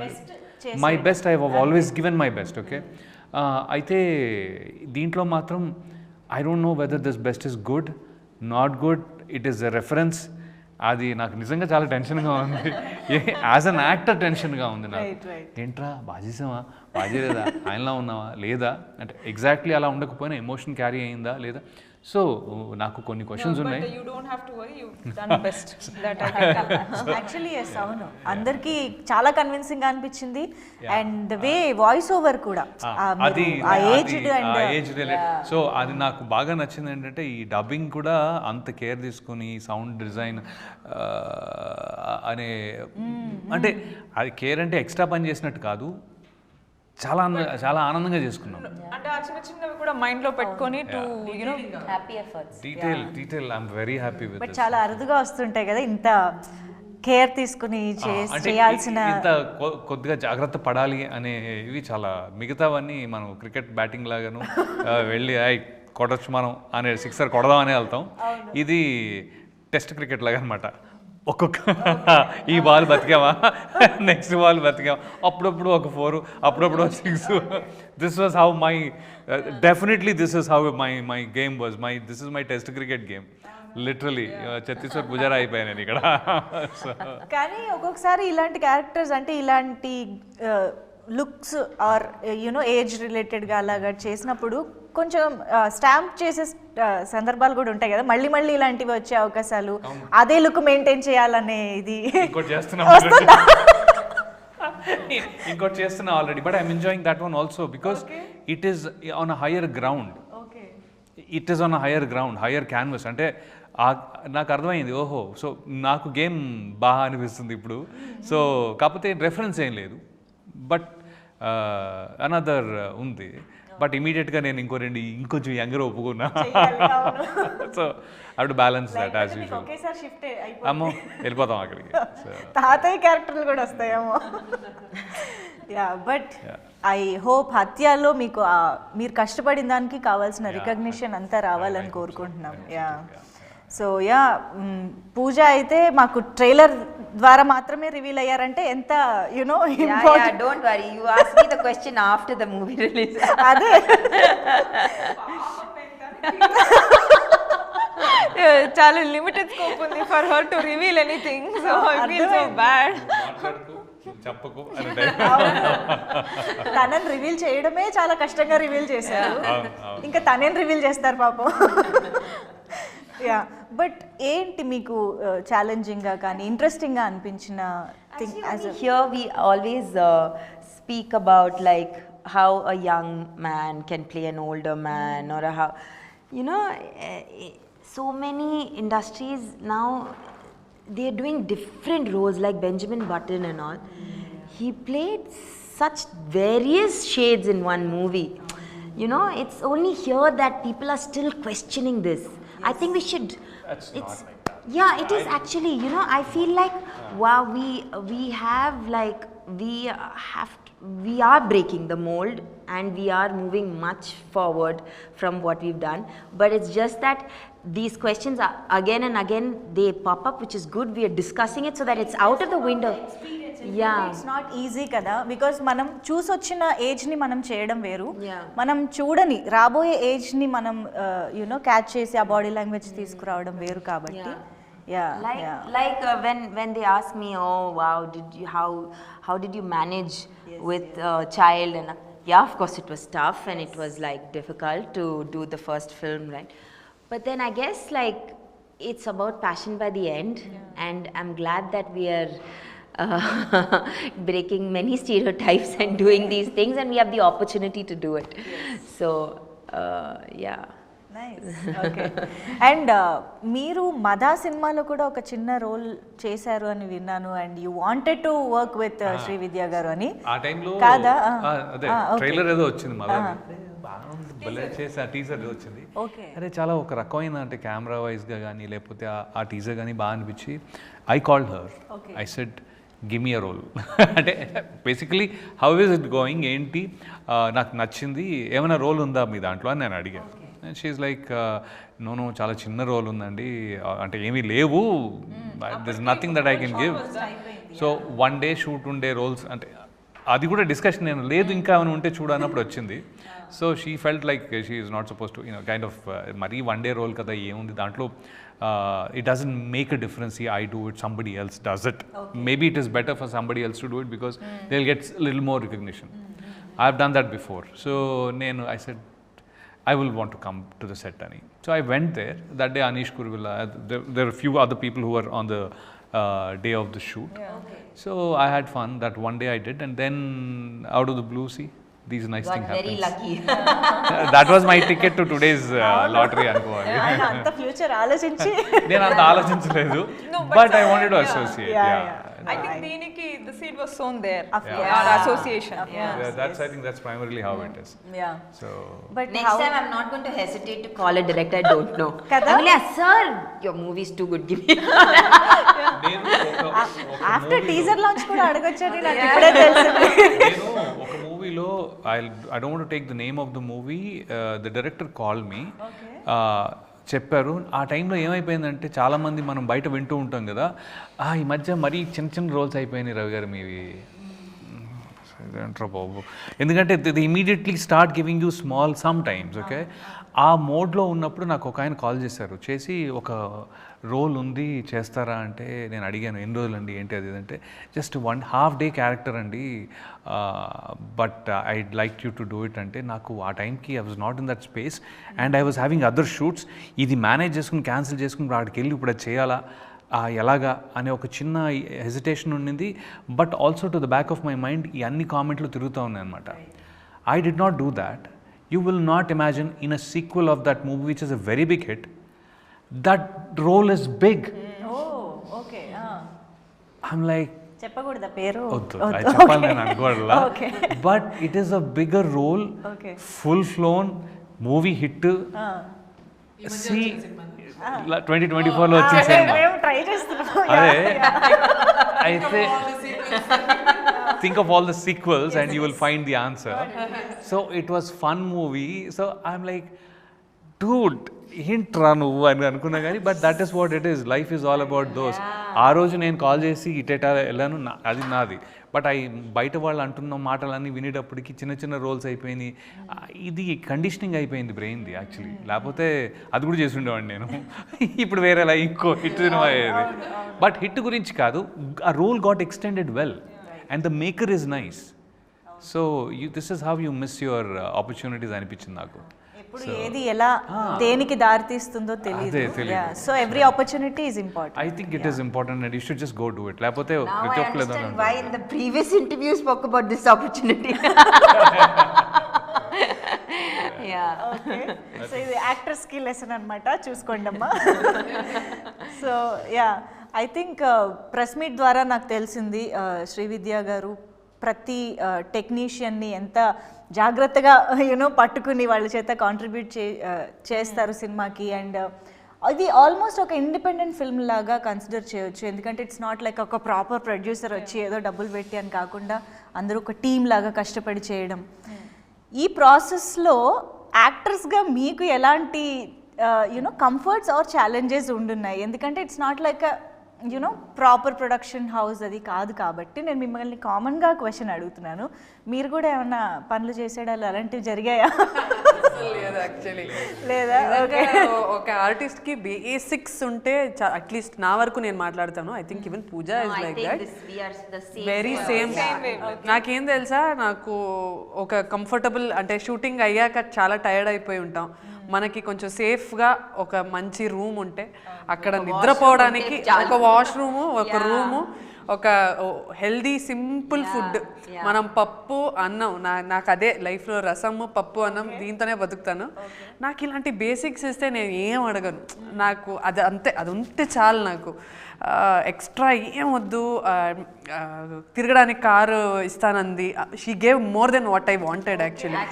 My best, I have always given my best. Okay, అయితే దీంట్లో మాత్రం I don't know whether this best is good not good, it is a reference. అది నాకు నిజంగా చాలా టెన్షన్గా ఉంది. యాజ్ అన్ యాక్టర్ టెన్షన్గా ఉంది నాకు. ఏంట్రా బాగా చేసావా, బాగా చేయలేదా, ఆయనలా ఉన్నావా లేదా, అంటే ఎగ్జాక్ట్లీ అలా ఉండకపోయినా ఎమోషన్ క్యారీ అయిందా లేదా. సో నాకు కొన్ని క్వశ్చన్స్ ఉన్నాయి. యాక్చువల్లీ ఎస్, అవును, అందరికీ చాలా కన్విన్సింగ్ అనిపించింది. And the way voice over కూడా అది సో అది నాకు బాగా నచ్చింది. ఏంటంటే ఈ డబ్బింగ్ కూడా అంత కేర్ తీసుకుని సౌండ్ డిజైన్ అనే, అంటే అది కేర్ అంటే ఎక్స్ట్రా పని చేసినట్టు కాదు, చాలా చాలా ఆనందంగా చేసుకున్నాం. అంటే ఆ చిన్న చిన్నవి కూడా మైండ్ లో పెట్టుకొని to you know happy efforts, detail I am very happy with. But చాలా అరుదుగా వస్తుంటాయి కదా ఇంత కేర్ తీసుకుని చేయాల్సిన, ఇంత కొద్దిగా జాగ్రత్త పడాలి అనేవి చాలా. మిగతావన్నీ మనం క్రికెట్ బ్యాటింగ్ లాగాను వెళ్ళి కొట్టచ్చు మనం అనే సిక్సర్ కొడదాం అనే వెళ్తాం. ఇది టెస్ట్ క్రికెట్ లాగా అనమాట, ఒక్కొక్క ఈ బాల్ బతికామా, నెక్స్ట్ బాల్ బతికామా, అప్పుడప్పుడు ఒక 4, అప్పుడప్పుడు ఒక 6. This was how my definitely this is how my game was this is my test cricket game literally. Chhattisgarh Pujara అయిపోయాను నేను ఇక్కడ. కానీ ఒక్కొక్కసారి ఇలాంటి క్యారెక్టర్స్ అంటే ఇలాంటి లుక్స్ ఆర్ యునో ఏజ్ రిలేటెడ్గా అలాగా చేసినప్పుడు కొంచెం స్టాంప్ చేసే సందర్భాలు కూడా ఉంటాయి కదా, మళ్ళీ మళ్ళీ ఇలాంటివి వచ్చే అవకాశాలు, అదే లుక్ మెయింటైన్ చేయాలనే ఇది ఇంకోటి చేస్తున్నా ఇంకోటి చేస్తున్నా already. But I'm enjoying that one also because it is on a higher ground. It is on a higher ground, higher canvas. అంటే నాకు అర్థమైంది, ఓహో సో నాకు గేమ్ బాగా అనిపిస్తుంది ఇప్పుడు. సో కాకపోతే రెఫరెన్స్ ఏం లేదు, బట్ అనదర్ ఉంది. బట్ ఇమీడియట్గా నేను ఇంకొంచెం యంగర్ ఒప్పుకున్నా. సో అప్పుడు బ్యాలెన్స్ దట్ యాజ్ యూజువల్. అమ్మో వెళ్ళిపోతాం అక్కడికి. తాతయ్య క్యారెక్టర్లు కూడా వస్తాయేమో. యా బట్ ఐ హోప్ హత్యలో మీకు మీరు కష్టపడిన దానికి కావాల్సిన రికగ్నిషన్ అంతా రావాలని కోరుకుంటున్నాం. యా సో యా పూజ అయితే మాకు ట్రైలర్ ద్వారా మాత్రమే రివీల్ అయ్యారంటే ఎంత you know important. Don't worry, you ask me the question after the movie release. అదే చాలా లిమిటెడ్ స్కోప్ ఉంది for her to reveal anything. So I feel so bad. చెప్పకు తనని రివీల్ చేయడమే చాలా కష్టంగా రివీల్ చేశారు, ఇంకా తనేం రివీల్ చేస్తారు పాపం. యా బట్ ఏంటి మీకు ఛాలెంజింగ్గా కానీ ఇంట్రెస్టింగ్గా అనిపించిన thing? Here we always speak about like how a young man can play an older man, or how, you know, so many industries now they're doing different roles, like Benjamin Button and all. He played such various shades in one movie. You know, it's only here that people are still questioning this. I think we should. That's not like that. Yeah, it is actually. You know, I feel like wow, we have like we are breaking the mold and we are moving much forward from what we've done. But it's just that these questions are again and again they pop up, which is good. We are discussing it so that it's out of the window. Yeah, it's not easy కదా, because మనం చూసొచ్చిన ఏజ్ని మనం చేయడం వేరు, Yeah. మనం చూడని రాబోయే ఏజ్ని మనం you know catch చేసి ఆ బాడీ లాంగ్వేజ్ తీసుకురావడం వేరు కాబట్టి. Yeah like when they ask me, oh wow, how did you manage with child? And yeah, of course it was tough and it was like difficult to do the first film, right? But then I guess like it's about passion by the end, and I'm glad that we are breaking many stereotypes and doing these things, and we have the opportunity to do it. So yeah. Nice. Okay. And మీరు మదా సినిమాలో కూడా ఒక చిన్న role చేశారు అని విన్నాను, and you wanted to work with Srividya garu అని. ఆ టైంలో కాదా? అదే ట్రైలర్ ఏదో వచ్చింది మళ్ళీ భలే చేసి ఆ టీజర్ ఏదో వచ్చింది. అరే చాలా ఒక రకమైన అంటే కెమెరా వైజ్గా కానీ లేకపోతే ఆ టీజర్ కానీ బాగా అనిపించి I called her. I said give me a role. అంటే basically how is it going, ఏంటి నాకు నచ్చింది, ఏమైనా రోల్ ఉందా మీ దాంట్లో అని నేను అడిగాను. షీఈస్ లైక్ నో చాలా చిన్న రోల్ ఉందండి, అంటే ఏమీ లేవు, this nothing that I can give. So one day shoot ఉండే రోల్స్ అంటే అది కూడా డిస్కషన్ నేను లేదు ఇంకా ఏమైనా ఉంటే చూడన్నప్పుడు వచ్చింది. So she felt like she is not suppose to you know kind of మరీ వన్ డే రోల్ కదా ఏముంది దాంట్లో, it doesn't make a difference I do it, somebody else does it. Maybe it is better for somebody else to do it because they'll get a little more recognition. I've done that before. So I said I will want to come to the set ani. So I went there. That day Anish Kuruvilla, there are a few other people who were on the day of the shoot. So I had fun. That one day I did, and then out of the blue, see, these nice things happen. Very lucky. That was my ticket to today's lottery అనుకోవాలి. అంత future ఆలోచించి నేను అంత ఆలోచించలేదు, but I wanted to associate. I think దీనికి the seed was sown there. Of course. Our association. I think that's primarily how it is. Yeah. So But Next time I'm not going to hesitate to call a director I don't know. Kada? I'm like, sir, your movie is too good, give me. After teaser launch కూడా అడగొచ్చని నాకు ఇప్పుడే తెలిసింది. నేను ఒక మూవీలో I don't want to take the name of the movie, the director called me. చెప్పారు. ఆ టైంలో ఏమైపోయిందంటే చాలామంది మనం బయట వింటూ ఉంటాం కదా, ఈ మధ్య మరీ చిన్న చిన్న రోల్స్ అయిపోయినాయి రవి గారు మీవి అంటారు బాబు. ఎందుకంటే the immediately start giving you small some times. Okay, ఆ మోడ్లో ఉన్నప్పుడు నాకు ఒక ఆయన కాల్ చేశారు, చేసి ఒక రోల్ ఉంది చేస్తారా అంటే నేను అడిగాను ఎన్ని రోజులు అండి ఏంటి అది అంటే జస్ట్ 1.5 day క్యారెక్టర్ అండి, but I like you to do it అంటే నాకు ఆ టైంకి I was not in that space and I was having other shoots. ఇది మేనేజ్ చేసుకుని క్యాన్సిల్ చేసుకుని అక్కడికి వెళ్ళి ఇప్పుడు అది చేయాలా ఎలాగా అనే ఒక చిన్న హెజిటేషన్ ఉండింది. But also to the back of my mind ఈ అన్ని కామెంట్లు తిరుగుతూ ఉన్నాయి అనమాట. I did not do that. You will not imagine in a sequel of that movie, which is a very big hit, that role is big. Okay. I'm like, చెప్పకూడదా పేరు? I చెప్పాలి నేను అనుకోవట్లా. Okay. But it is a bigger role, Okay. full flown movie hit. See, 2024 లో వచ్చిన cinema. మేము try చేస్తున్నాం. అదే అయితే think of all the sequels and you will find the answer. So it was fun movie. So I'm like, dude, ఏంట్రా నువ్వు అని అనుకున్నా కానీ but that is what it is. Life is all about those. ఆ రోజు నేను call చేసి ఇటేటా వెళ్ళాను, అది నాది. బట్ బయట వాళ్ళు అంటున్న మాటలన్నీ వినేటప్పటికి చిన్న చిన్న రోల్స్ అయిపోయినాయి. ఇది కండిషనింగ్ అయిపోయింది బ్రెయిన్ది యాక్చువల్లీ. లేకపోతే అది కూడా చేసి ఉండేవాడిని నేను. ఇప్పుడు వేరేలా ఇంకో హిట్ సినిమా అయ్యేది. బట్ హిట్ గురించి కాదు, ఆ role got extended well and the maker is nice. So this is how you miss your opportunities అనిపించింది నాకు. ఇప్పుడు ఏది ఎలా దేనికి దారి తీస్తుందో తెలియదు. So every opportunity is important. I think it is important and you should just go do it. లేకపోతే ప్రతి ఒక్కరు ఏదో అంటారు. Why in the previous interview spoke about this opportunity. Okay, so ఇది యాక్టర్ స్కిల్ లెసన్ అనమాట, చూసుకోండి అమ్మా. So I think press meet ద్వారా నాకు తెలిసింది శ్రీవిద్య గారు ప్రతి టెక్నీషియన్ని ఎంత జాగ్రత్తగా పట్టుకుని వాళ్ళ చేత కాంట్రిబ్యూట్ చేస్తారు సినిమాకి. అండ్ అది ఆల్మోస్ట్ ఒక ఇండిపెండెంట్ ఫిల్మ్ లాగా కన్సిడర్ చేయొచ్చు. ఎందుకంటే ఇట్స్ నాట్ లైక్ ఒక ప్రాపర్ ప్రొడ్యూసర్ వచ్చి ఏదో డబ్బులు పెట్టి అని కాకుండా అందరూ ఒక టీమ్ లాగా కష్టపడి చేయడం. ఈ ప్రాసెస్లో యాక్టర్స్గా మీకు ఎలాంటి కంఫర్ట్స్ ఆర్ ఛాలెంజెస్ ఉండున్నాయి? ఎందుకంటే it's not like proper production house అది కాదు కాబట్టి నేను మిమ్మల్ని కామన్గా క్వశ్చన్ అడుగుతున్నాను. మీరు కూడా ఏమన్నా పనులు చేసేడాలు అలాంటివి జరిగాయా? లేదు యాక్చువల్లీ. లేదా? ఓకే, ఒక ఆర్టిస్ట్కి బేసిక్స్ ఉంటే అట్లీస్ట్ నా వరకు నేను మాట్లాడతాను. I think even Pooja is like that, very same. నాకేం తెలుసా, నాకు ఒక కంఫర్టబుల్ అంటే షూటింగ్ అయ్యాక చాలా టైర్డ్ అయిపోయి ఉంటాం. మనకి కొంచెం సేఫ్గా ఒక మంచి రూమ్ ఉంటే అక్కడ నిద్రపోవడానికి ఒక వాష్రూము, ఒక రూము, ఒక హెల్దీ సింపుల్ ఫుడ్, మనం పప్పు అన్నం, నాకు అదే లైఫ్లో రసము పప్పు అన్నం దీంతోనే బతుకుతాను. నాకు ఇలాంటి బేసిక్స్ ఇస్తే నేను ఏం అడగను. నాకు అది అంతే, అది ఉంటే చాలు. నాకు ఎక్స్ట్రా ఏం వద్దు. తిరగడానికి కారు ఇస్తానంది. She gave more than what I wanted actually.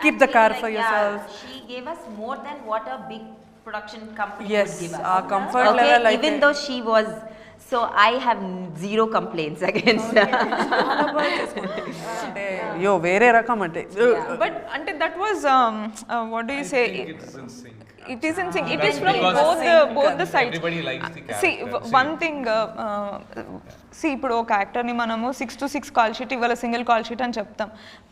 Keep the car for yourself. She gave us more than what a big production company Yes, would give us. our comfort level, even though she was, so I have zero complaints against her. అంటే యో వేరే రకం అంటే. But అంటే that was what do you say? It is in sync. It is from both the sides. Everybody likes the character. See, one thing, see, ఇప్పుడు ఒక యాక్టర్ని మనము 6 to 6 call sheet ఇవాళ సింగిల్ కాల్ షీట్ అని చెప్తాం.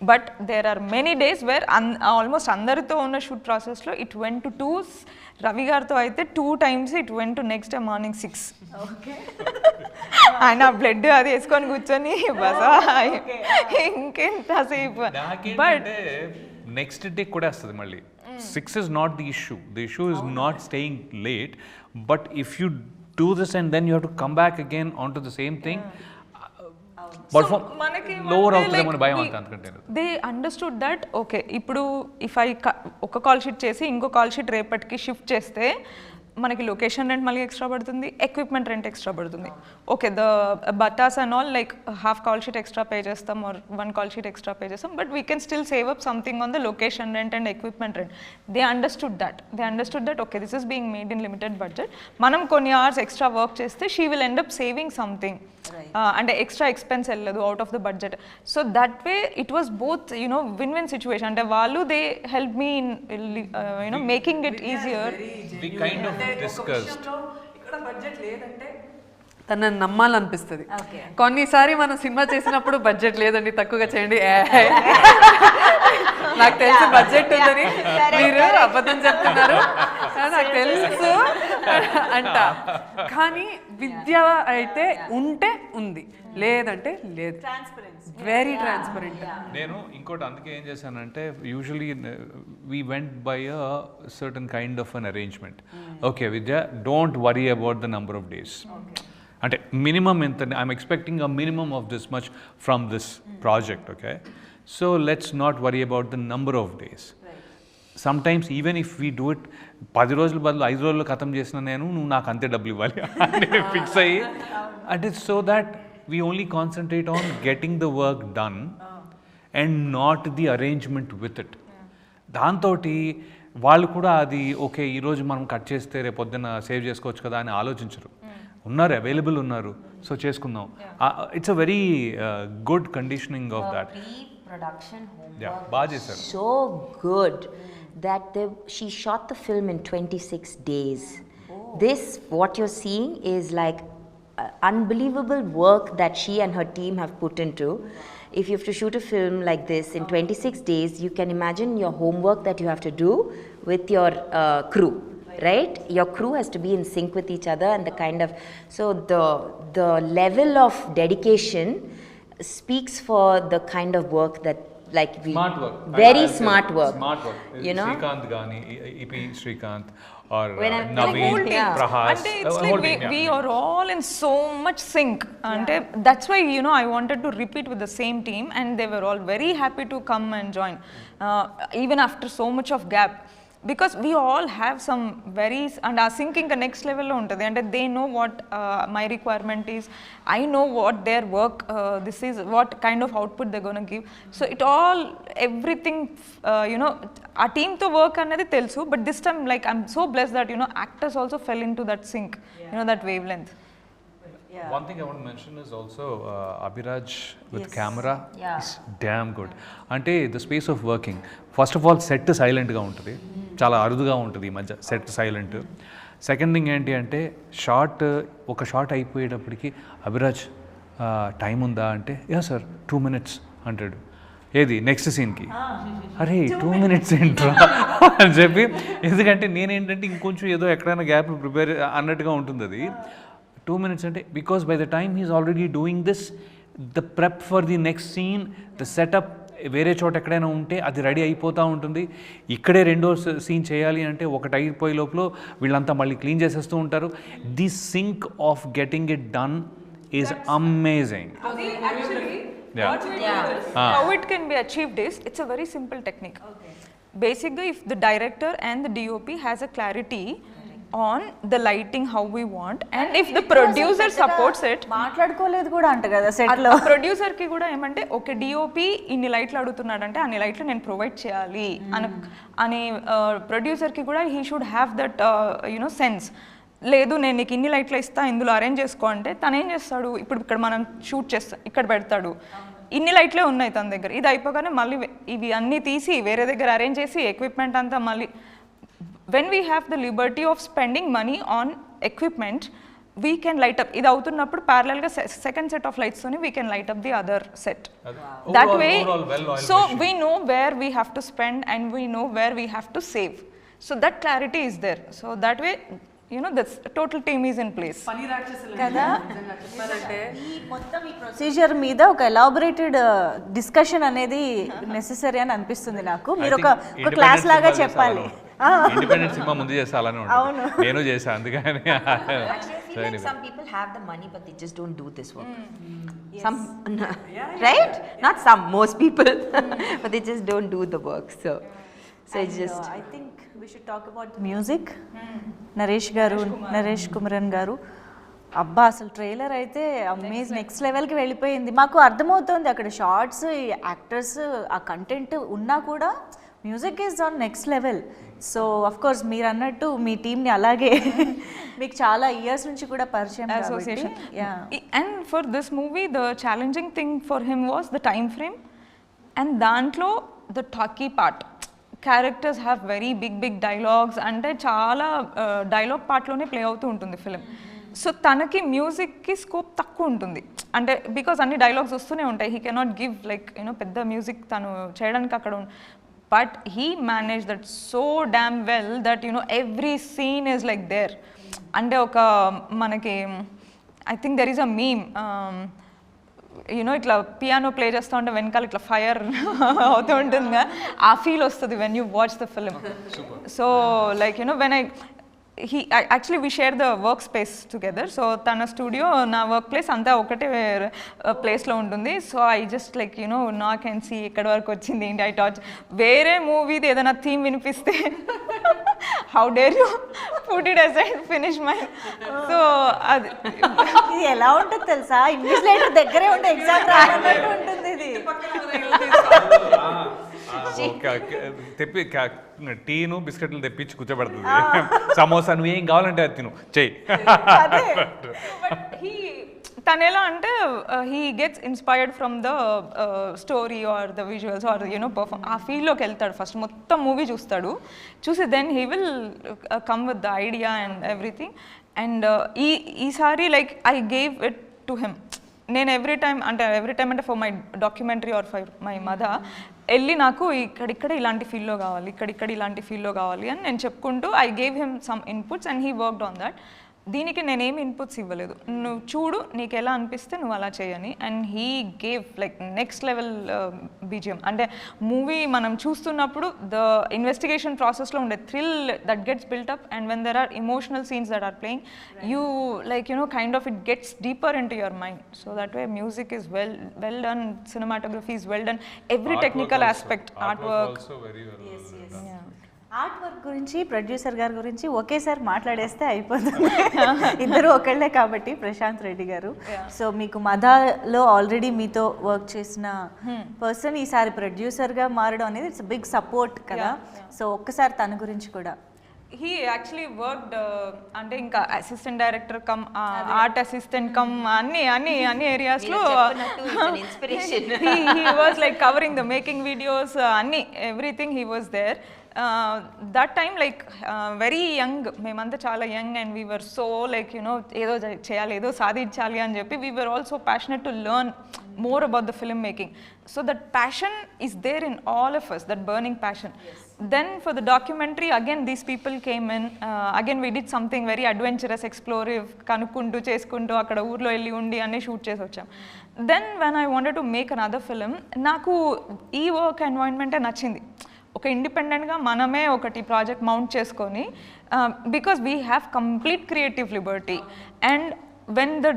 But there are many days where almost అందరితో ఉన్న shoot ప్రాసెస్లో it went to 2. Ravi గారితో అయితే 2 times it went to next day morning 6. ఆయన బ్లడ్ అది వేసుకొని కూర్చొని బసా ఇంకెంతసేపు. బట్ నెక్స్ట్ డే కూడా వస్తుంది మళ్ళీ. 6 is not the issue. The issue is not staying late. But if you do this and then you have to come back again onto the same thing. But for lower అవుతుందేమో భయం అంతే. They understood that okay ఇప్పుడు if I ఒక call sheet చేసి ఇంకో call sheet రేపటికి shift చేస్తే మనకి లొకేషన్ రెంట్ మళ్ళీ ఎక్స్ట్రా పడుతుంది, ఎక్విప్మెంట్ రెంట్ ఎక్స్ట్రా పడుతుంది. ఓకే, ద బటాస్ and all like half call sheet extra pay చేస్తాం or 1 call sheet extra pay చేస్తాం, but we can still save up something on the location rent and equipment rent. They understood that okay this is being made in limited budget. మనం కొన్ని hours extra work చేస్తే she will end up saving something, అంటే extra expense వెళ్ళదు out of the budget. So that way it was both win win situation. అంటే వాళ్ళు they help me in making it easier. We kind of discussed. ఇక్కడ budget లేదంటే తనని నమ్మాలనిపిస్తుంది. కొన్నిసారి మనం cinema చేసినప్పుడు budget లేదండి తక్కువగా చేయండి, నాకు తెలుసు బడ్జెట్ ఉందని మీరు అబద్ధం చెప్తున్నారు నాకు తెలుసు అంట. కానీ విద్య అయితే ఉంటే ఉంది, లేదంటే లేదు. Very transparent. నేను ఇంకోటి అందుకే ఏం చేశానంటే usually we went by a certain kind of an arrangement. Okay Vidya, don't worry about the number of days. అంటే మినిమం ఎంత, I'm expecting a minimum of this much from this project. Okay, so let's not worry about the number of days. Sometimes even if we do it 10 రోజుల బదులు 5 రోజుల్లో ఖతం చేసిన నేను, నువ్వు నాకు అంతే డబ్బులు ఇవ్వాలి అని ఫిక్స్ అయ్యి, అంటే so that we only concentrate on getting the work done and not the arrangement with it. దాంతోటి వాళ్ళు కూడా అది ఓకే ఈరోజు మనం కట్ చేస్తే రేపు పొద్దున్న సేవ్ చేసుకోవచ్చు కదా అని ఆలోచించరు. ఉన్నారు, అవైలబుల్ ఉన్నారు, సో చేసుకుందాం. It's a very good conditioning of that. Production homework. Yeah, బాగా చేశారు. So good that she shot the film in 26 days. This, what you're seeing is like unbelievable work that she and her team have put into. If you have to shoot a film like this in 26 days, you can imagine your homework that you have to do with your crew, right? Your crew has to be in sync with each other, and the kind of, so the level of dedication speaks for the kind of work that like we Smart work. very I'll say smart work. Smart work. You know, Srikanth Gani, EP Srikanth or When I'm- the Naveen, whole team. Prahas. అంటే it's whole like team, yeah. we are all in so much sync. అంటే that's why I wanted to repeat with the same team, and they were all very happy to come and join, even after so much of gap. Because we all have some very, and our sync ఇంకా next లెవెల్లో ఉంటుంది. అంటే they know what my requirement is, I know what their work, this is what kind of output they gonna give. So it all everything ఆ టీమ్తో work అనేది తెలుసు. But this time like I'm so blessed that actors also fell in to that sync, that wavelength. One thing I want to mention is also Abhiraj with camera Yeah. is damn good. Ante the space of working, first of all set silent ga untadi, చాలా అరుదుగా ఉంటుంది ఈ మధ్య set silent. Second thing ఏంటి అంటే ఒక short అయిపోయేటప్పటికి Abhiraj time ఉందా అంటే యా సార్ 2 minutes అంటాడు. ఏది నెక్స్ట్ సీన్కి, అరే 2 minutes ఏంట్రా అని చెప్పి, ఎందుకంటే నేనేంటంటే ఇంకొంచెం ఏదో ఎక్కడైనా గ్యాప్ ప్రిపేర్ అన్నట్టుగా ఉంటుంది అది. 2 minutes అంటే because by the time he's already doing this, the prep for the next scene, the setup వేరే చోట ఎక్కడైనా ఉంటే అది రెడీ అయిపోతూ ఉంటుంది. ఇక్కడే రెండో సీన్ చేయాలి అంటే ఒకటి అయిపోయే లోపల వీళ్ళంతా మళ్ళీ క్లీన్ చేసేస్తూ ఉంటారు. The sync of getting it done is amazing. How it can be achieved is, it's a very simple technique. Basically, if the director and the DOP has a clarity on the lighting how we want, and if the producer supports it, మాట్లాడుకోలేదు కూడా అంట కదా set లో. Producer కి కూడా ఏమంటే okay DOP ఇన్ని లైట్లు అడుగుతున్నాడంటే అన్ని లైట్లు నేను ప్రొవైడ్ చేయాలి అని ప్రొడ్యూసర్ కి కూడా he should have that sense. లేదు నేను నీకు ఇన్ని లైట్లు ఇస్తా ఇందులో అరేంజ్ చేసుకో అంటే తను ఏం చేస్తాడు, ఇప్పుడు ఇక్కడ మనం షూట్ చేస్తాం ఇక్కడ పెడతాడు, ఇన్ని లైట్లే ఉన్నాయి తన దగ్గర, ఇది అయిపోగానే మళ్ళీ ఇవి అన్నీ తీసి వేరే దగ్గర అరేంజ్ చేసి ఎక్విప్మెంట్ అంతా మళ్ళీ. When we have the liberty of spending money on equipment, we can light up. ఇది అవుతున్నప్పుడు parallel గా second set of lights తోని we can light up the other set. That way, so we know where we have to spend and we know where we have to save. So that clarity is there. So that way, the total team is in place. కదా ఈ మొత్తం ఈ procedure మీద ఒక elaborated discussion అనేది necessary అని అనిపిస్తుంది నాకు. మీరు ఒక క్లాస్ లాగా చెప్పాలి. ఇండిపెండెంట్ సినిమా ముందు చేస్తే అలానే ఉంటుంది, నేను చేశాను అందుకని. Some people have the money but they just don't do this work. Some right? Not some, most people but they just don't do the work. So it's just I think we should talk about music. Naresh Kumaran garu, అబ్బా అసలు trailer అయితే amaze, next లెవెల్కి వెళ్ళిపోయింది. మాకు అర్థమవుతుంది అక్కడ shorts, actors, ఆ content ఉన్నా కూడా music is on next level. So of course మీరు అన్నట్టు మీ టీమ్ని అలాగే మీకు చాలా ఇయర్స్ నుంచి కూడా పరిచయం association. And for this movie the challenging thing for him was the time frame. And దాంట్లో the talkie part, characters have very big dialogues, అంటే చాలా డైలాగ్ పార్ట్లోనే ప్లే అవుతూ ఉంటుంది ఫిలిం. సో తనకి మ్యూజిక్కి స్కోప్ తక్కువ ఉంటుంది, అంటే బికాస్ అన్ని డైలాగ్స్ వస్తూనే ఉంటాయి. హీ కెనాట్ గివ్ లైక్ పెద్ద మ్యూజిక్ తను చేయడానికి అక్కడ. But he manage that so damn well that every scene is like there. అంటే ఒక మనకి I think there is a meme, ఇట్లా పియానో ప్లే చేస్తూ ఉంటే వెనకాల ఇట్లా ఫైర్ అవుతూ ఉంటుందిగా, ఆ ఫీల్ వస్తుంది when you watch the film. So like when actually we share the workspace together. So tana studio na workplace anta okate place lo untundi. So I just like now I can see ikkada varaku ochindi enti I touch vere movie de edana theme vinipiste how dare you put it aside, finish mine. So ఇది ఎలా ఉంటుంది తెలుసా, English letter దగ్గరే ఉంటే exam రానట్టు ఉంటుంది ఇది. తెప్పి టీను బిస్కెట్లు తెప్పించి కూర్చోబెడుతుంది, సమోసా నువ్వు ఏం కావాలంటే అది తిను చెయ్యి. తను ఎలా అంటే he gets inspired from the story or the visuals or perform, ఆ ఫీల్డ్లోకి వెళ్తాడు. ఫస్ట్ మొత్తం మూవీ చూసి then he will come with the idea and everything. And ఈసారి like I gave it to him. నేను ఎవ్రీ టైమ్ అంటే for my documentary or for my mother వెళ్ళి నాకు ఇక్కడిక్కడ ఇలాంటి ఫీల్డ్లో కావాలి, ఇక్కడిక్కడ ఇలాంటి ఫీల్డ్లో కావాలి అని నేను చెప్పుకుంటూ I gave him some inputs and he worked on that. దీనికి నేనేమి ఇన్పుట్స్ ఇవ్వలేదు, నువ్వు చూడు నీకు ఎలా అనిపిస్తే నువ్వు అలా చేయని. And he gave like next level BGM. అంటే మూవీ మనం చూస్తున్నప్పుడు ద ఇన్వెస్టిగేషన్ ప్రాసెస్లో ఉండే thrill that gets built up, and when there are emotional scenes that are playing you like kind of it gets deeper in to your mind. So that way music is well done, cinematography is well done, every technical aspect, artwork. Art work గురించి, producer గారి గురించి ఒకేసారి మాట్లాడేస్తే అయిపోతుంది. ఇద్దరు ఒకళ్ళే కాబట్టి, ప్రశాంత్ రెడ్డి గారు. So మీకు మదాలో ఆల్రెడీ మీతో వర్క్ చేసిన పర్సన్ ఈసారి ప్రొడ్యూసర్గా మారడం అనేది ఇట్స్ బిగ్ సపోర్ట్ కదా. సో ఒక్కసారి తన గురించి కూడా. He actually worked అంటే ఇంకా assistant director come art assistant cum అన్ని ఏరియాస్లో he was like covering the making videos, everything he was there. That time like very young, మేమంతా చాలా young and we were so like ఏదో చేయాలి, ఏదో సాధించాలి అని చెప్పి we were also passionate to learn more about the film making. So that passion is there in all of us, that burning passion. Then for the documentary, again these people came in, again we did something very adventurous, explorative, kanukundu cheskundu akkada oorlo elli undi anne shoot chesi vacham. Then when I wanted to make another film, naku ee work environment nachindi. ఒక ఇండిపెండెంట్గా మనమే ఒకటి project mount చేసుకొని, because we have complete creative Liberty. And when the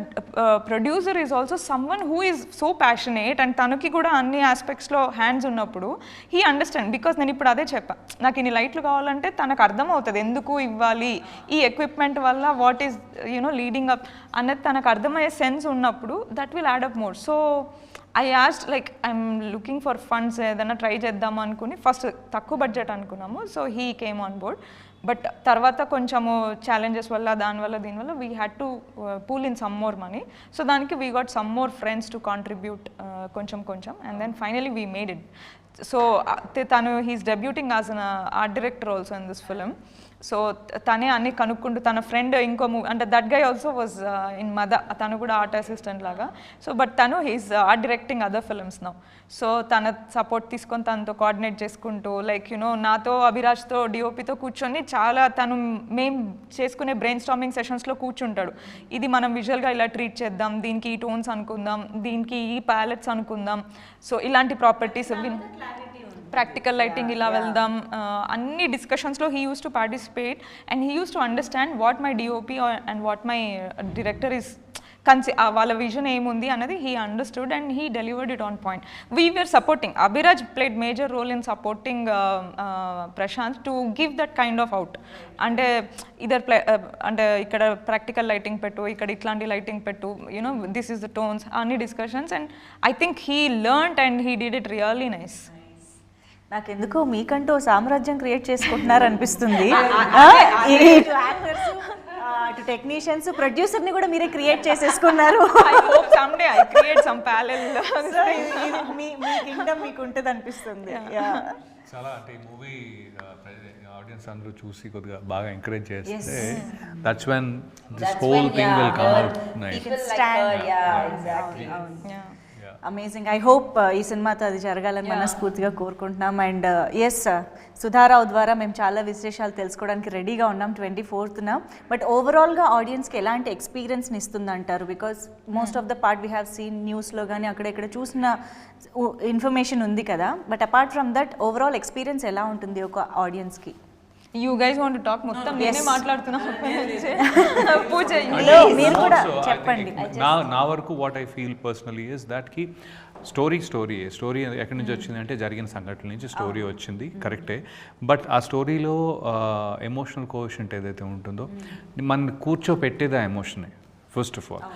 producer is also someone who is so passionate and తనకి కూడా అన్ని ఆస్పెక్ట్స్లో hands ఉన్నప్పుడు he understand. Because నేను ఇప్పుడు అదే చెప్పా, నాకు ఇన్ని లైట్లు కావాలంటే తనకు అర్థమవుతుంది ఎందుకు ఇవ్వాలి, ఈ ఎక్విప్మెంట్ వల్ల వాట్ ఈస్ లీడింగ్ అప్ అన్నది తనకు అర్థమయ్యే సెన్స్ ఉన్నప్పుడు that will add up more. So I asked like I'm looking for funds, ఏదైనా ట్రై చేద్దాం అనుకుని ఫస్ట్ తక్కువ బడ్జెట్ అనుకున్నాము. So he came on board. But తర్వాత కొంచెము ఛాలెంజెస్ వల్ల దీనివల్ల we had to pool in some more money. So దానికి we got some more friends to contribute కొంచెం and then finally we made it. So తను he's debuting as an art director also in this film. So తనే అన్ని కనుక్కుంటూ తన friend ఇంకో movie అంటే that guy also was in మద, తను కూడా ఆర్ట్ అసిస్టెంట్ లాగా. సో బట్ తను he's art directing other films now. So తన సపోర్ట్ తీసుకొని తనతో కోఆర్డినేట్ చేసుకుంటూ లైక్ నాతో అభిరాజ్తో డిఓపితో కూర్చొని చాలా తను మేము చేసుకునే బ్రెయిన్ స్టార్మింగ్ సెషన్స్లో కూర్చుంటాడు. ఇది మనం విజువల్గా ఇలా ట్రీట్ చేద్దాం, దీనికి ఈ టోన్స్ అనుకుందాం, దీనికి ఈ ప్యాలెట్స్ అనుకుందాం, సో ఇలాంటి ప్రాపర్టీస్ ప్రాక్టికల్ లైటింగ్ ఇలా వెళ్దాం, అన్ని డిస్కషన్స్లో he used to participate and he used to understand what my DOP and what my director is వాళ్ళ విజన్ ఏముంది అన్నది he understood and he delivered it on point. We were supporting, Abhiraj played major role in supporting Prashanth to give that kind of out. అంటే అంటే ఇక్కడ practical lighting పెట్టు, ఇక్కడ ఇట్లాంటి lighting పెట్టు, you know this is the tones, అన్ని discussions. And I think he learned and he did it really nice. నాకెందుకో మీకంటూ సామ్రాజ్యం క్రియేట్ చేసుకుంటున్నారు అనిపిస్తుంది. అటు టెక్నీషియన్స్, ప్రొడ్యూసర్ని కూడా మీరే క్రియేట్ చేసేసుకున్నారు. I hope someday I create some parallel. Me Kingdom మీకు ఉంటుంది అనిపిస్తుంది. చాలా అంటే ఈ మూవీ ఆడియన్స్ అందరూ చూసి కొద్దిగా బాగా ఎంకరేజ్ చేస్తే that's when this whole thing will come out nice. Amazing. I hope ఈ సినిమాతో అది జరగాలని మనస్ఫూర్తిగా కోరుకుంటున్నాం. అండ్ ఎస్, సుధారావు ద్వారా మేము చాలా విశేషాలు తెలుసుకోవడానికి రెడీగా ఉన్నాం 24th. బట్ ఓవరాల్గా ఆడియన్స్కి ఎలాంటి ఎక్స్పీరియన్స్ని ఇస్తుంది అంటారు? Because most of the part we have seen న్యూస్లో కానీ అక్కడెక్కడ చూసిన ఇన్ఫర్మేషన్ ఉంది కదా. But apart from that overall experience ఎలా ఉంటుంది ఒక ఆడియన్స్కి? You guys want to talk మొత్తం నేనే మాట్లాడుతున్నా. పూజ మీరు కూడా చెప్పండి. నా వరకు what I feel personally is that కి స్టోరీ ఎక్కడి నుంచి వచ్చింది అంటే జరిగిన సంఘటనల నుంచి స్టోరీ వచ్చింది, కరెక్టే. బట్ ఆ స్టోరీలో ఎమోషనల్ కోషెంట్ ఏదైతే ఉంటుందో మన కూర్చోపెట్టేది ఆ ఎమోషనే ఫస్ట్ ఆఫ్ ఆల్.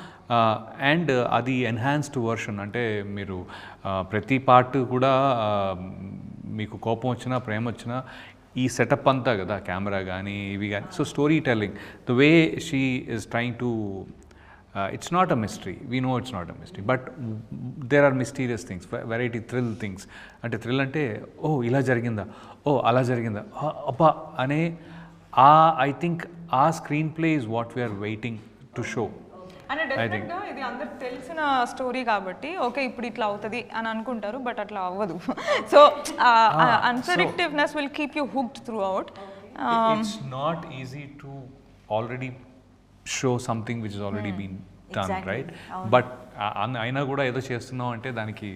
అండ్ అది ఎన్హాన్స్డ్ వర్షన్, అంటే మీరు ప్రతి పార్ట్ కూడా మీకు కోపం వచ్చినా ప్రేమ వచ్చినా ఈ సెటప్ అంతా కదా, కెమెరా కానీ ఇవి కానీ. So story telling, the way she is trying to, it's not a mystery, we know it's not a mystery, but there are mysterious things, variety thrill things. అంటే థ్రిల్ అంటే ఓ ఇలా జరిగిందా, ఓ అలా జరిగిందా, అబ్బా అనే ఐ థింక్ ఆ screenplay is what we are waiting to show. అంటే డెఫినెట్గా ఇది అందరికి తెలిసిన స్టోరీ కాబట్టి ఓకే ఇప్పుడు ఇట్లా అవుతుంది అని అనుకుంటారు, బట్ అట్లా అవ్వదు. So unpredictiveness will keep you hooked throughout. It's not easy to already show something which has already been done, right? But అయినా కూడా ఏదో చేస్తున్నాం అంటే దానికి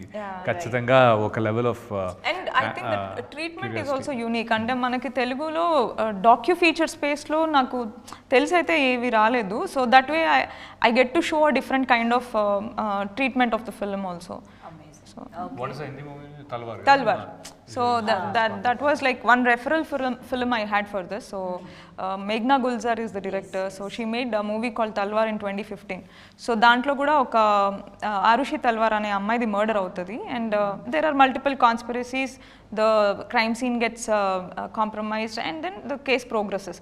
ఖచ్చితంగా ఒక level of. And I think that treatment is also unique. అంటే మనకి తెలుగులో డాక్యూ ఫీచర్ స్పేస్లో నాకు తెలిసి అయితే ఏవి రాలేదు. So that way I get to show a different kind of treatment of the film also. What is the Hindi movie? Talwar. So that was like one referral film I had for this. So Meghna Gulzar is the director. So she made a movie called Talwar in 2015. So దాంట్లో కూడా ఒక ఆరుషి తల్వార్ అనే అమ్మాయిది murder అవుతుంది. And there are multiple conspiracies. The crime scene gets compromised and then the case progresses.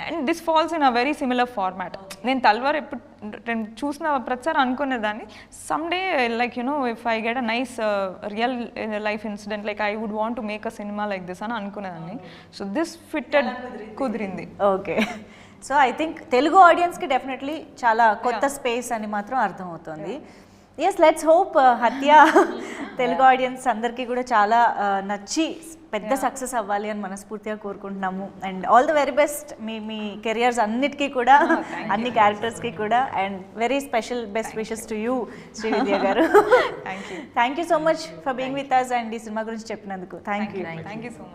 And this falls in a very similar format. నేను తల్వార్ ఎప్పుడు చూసిన ప్రతిసారి అనుకునేదాన్ని someday like you know if I get a nice real life incident like I would want to make a cinema like this అని అనుకునేదాన్ని. So this fitted కుదిరింది. Okay. So I think Telugu ఆడియన్స్కి definitely చాలా కొత్త స్పేస్ అని మాత్రం అర్థమవుతుంది. Yes, let's hope హత్య తెలుగు ఆడియన్స్ అందరికీ కూడా చాలా నచ్చి పెద్ద సక్సెస్ అవ్వాలి అని మనస్ఫూర్తిగా కోరుకుంటున్నాము. And all the very best మీ కెరియర్స్ అన్నిటికీ కూడా, అన్ని క్యారెక్టర్స్కి కూడా. And very special best wishes to you Srividya garu. Thank you so much for being with us and ఈ సినిమా గురించి చెప్పినందుకు. Thank you so much.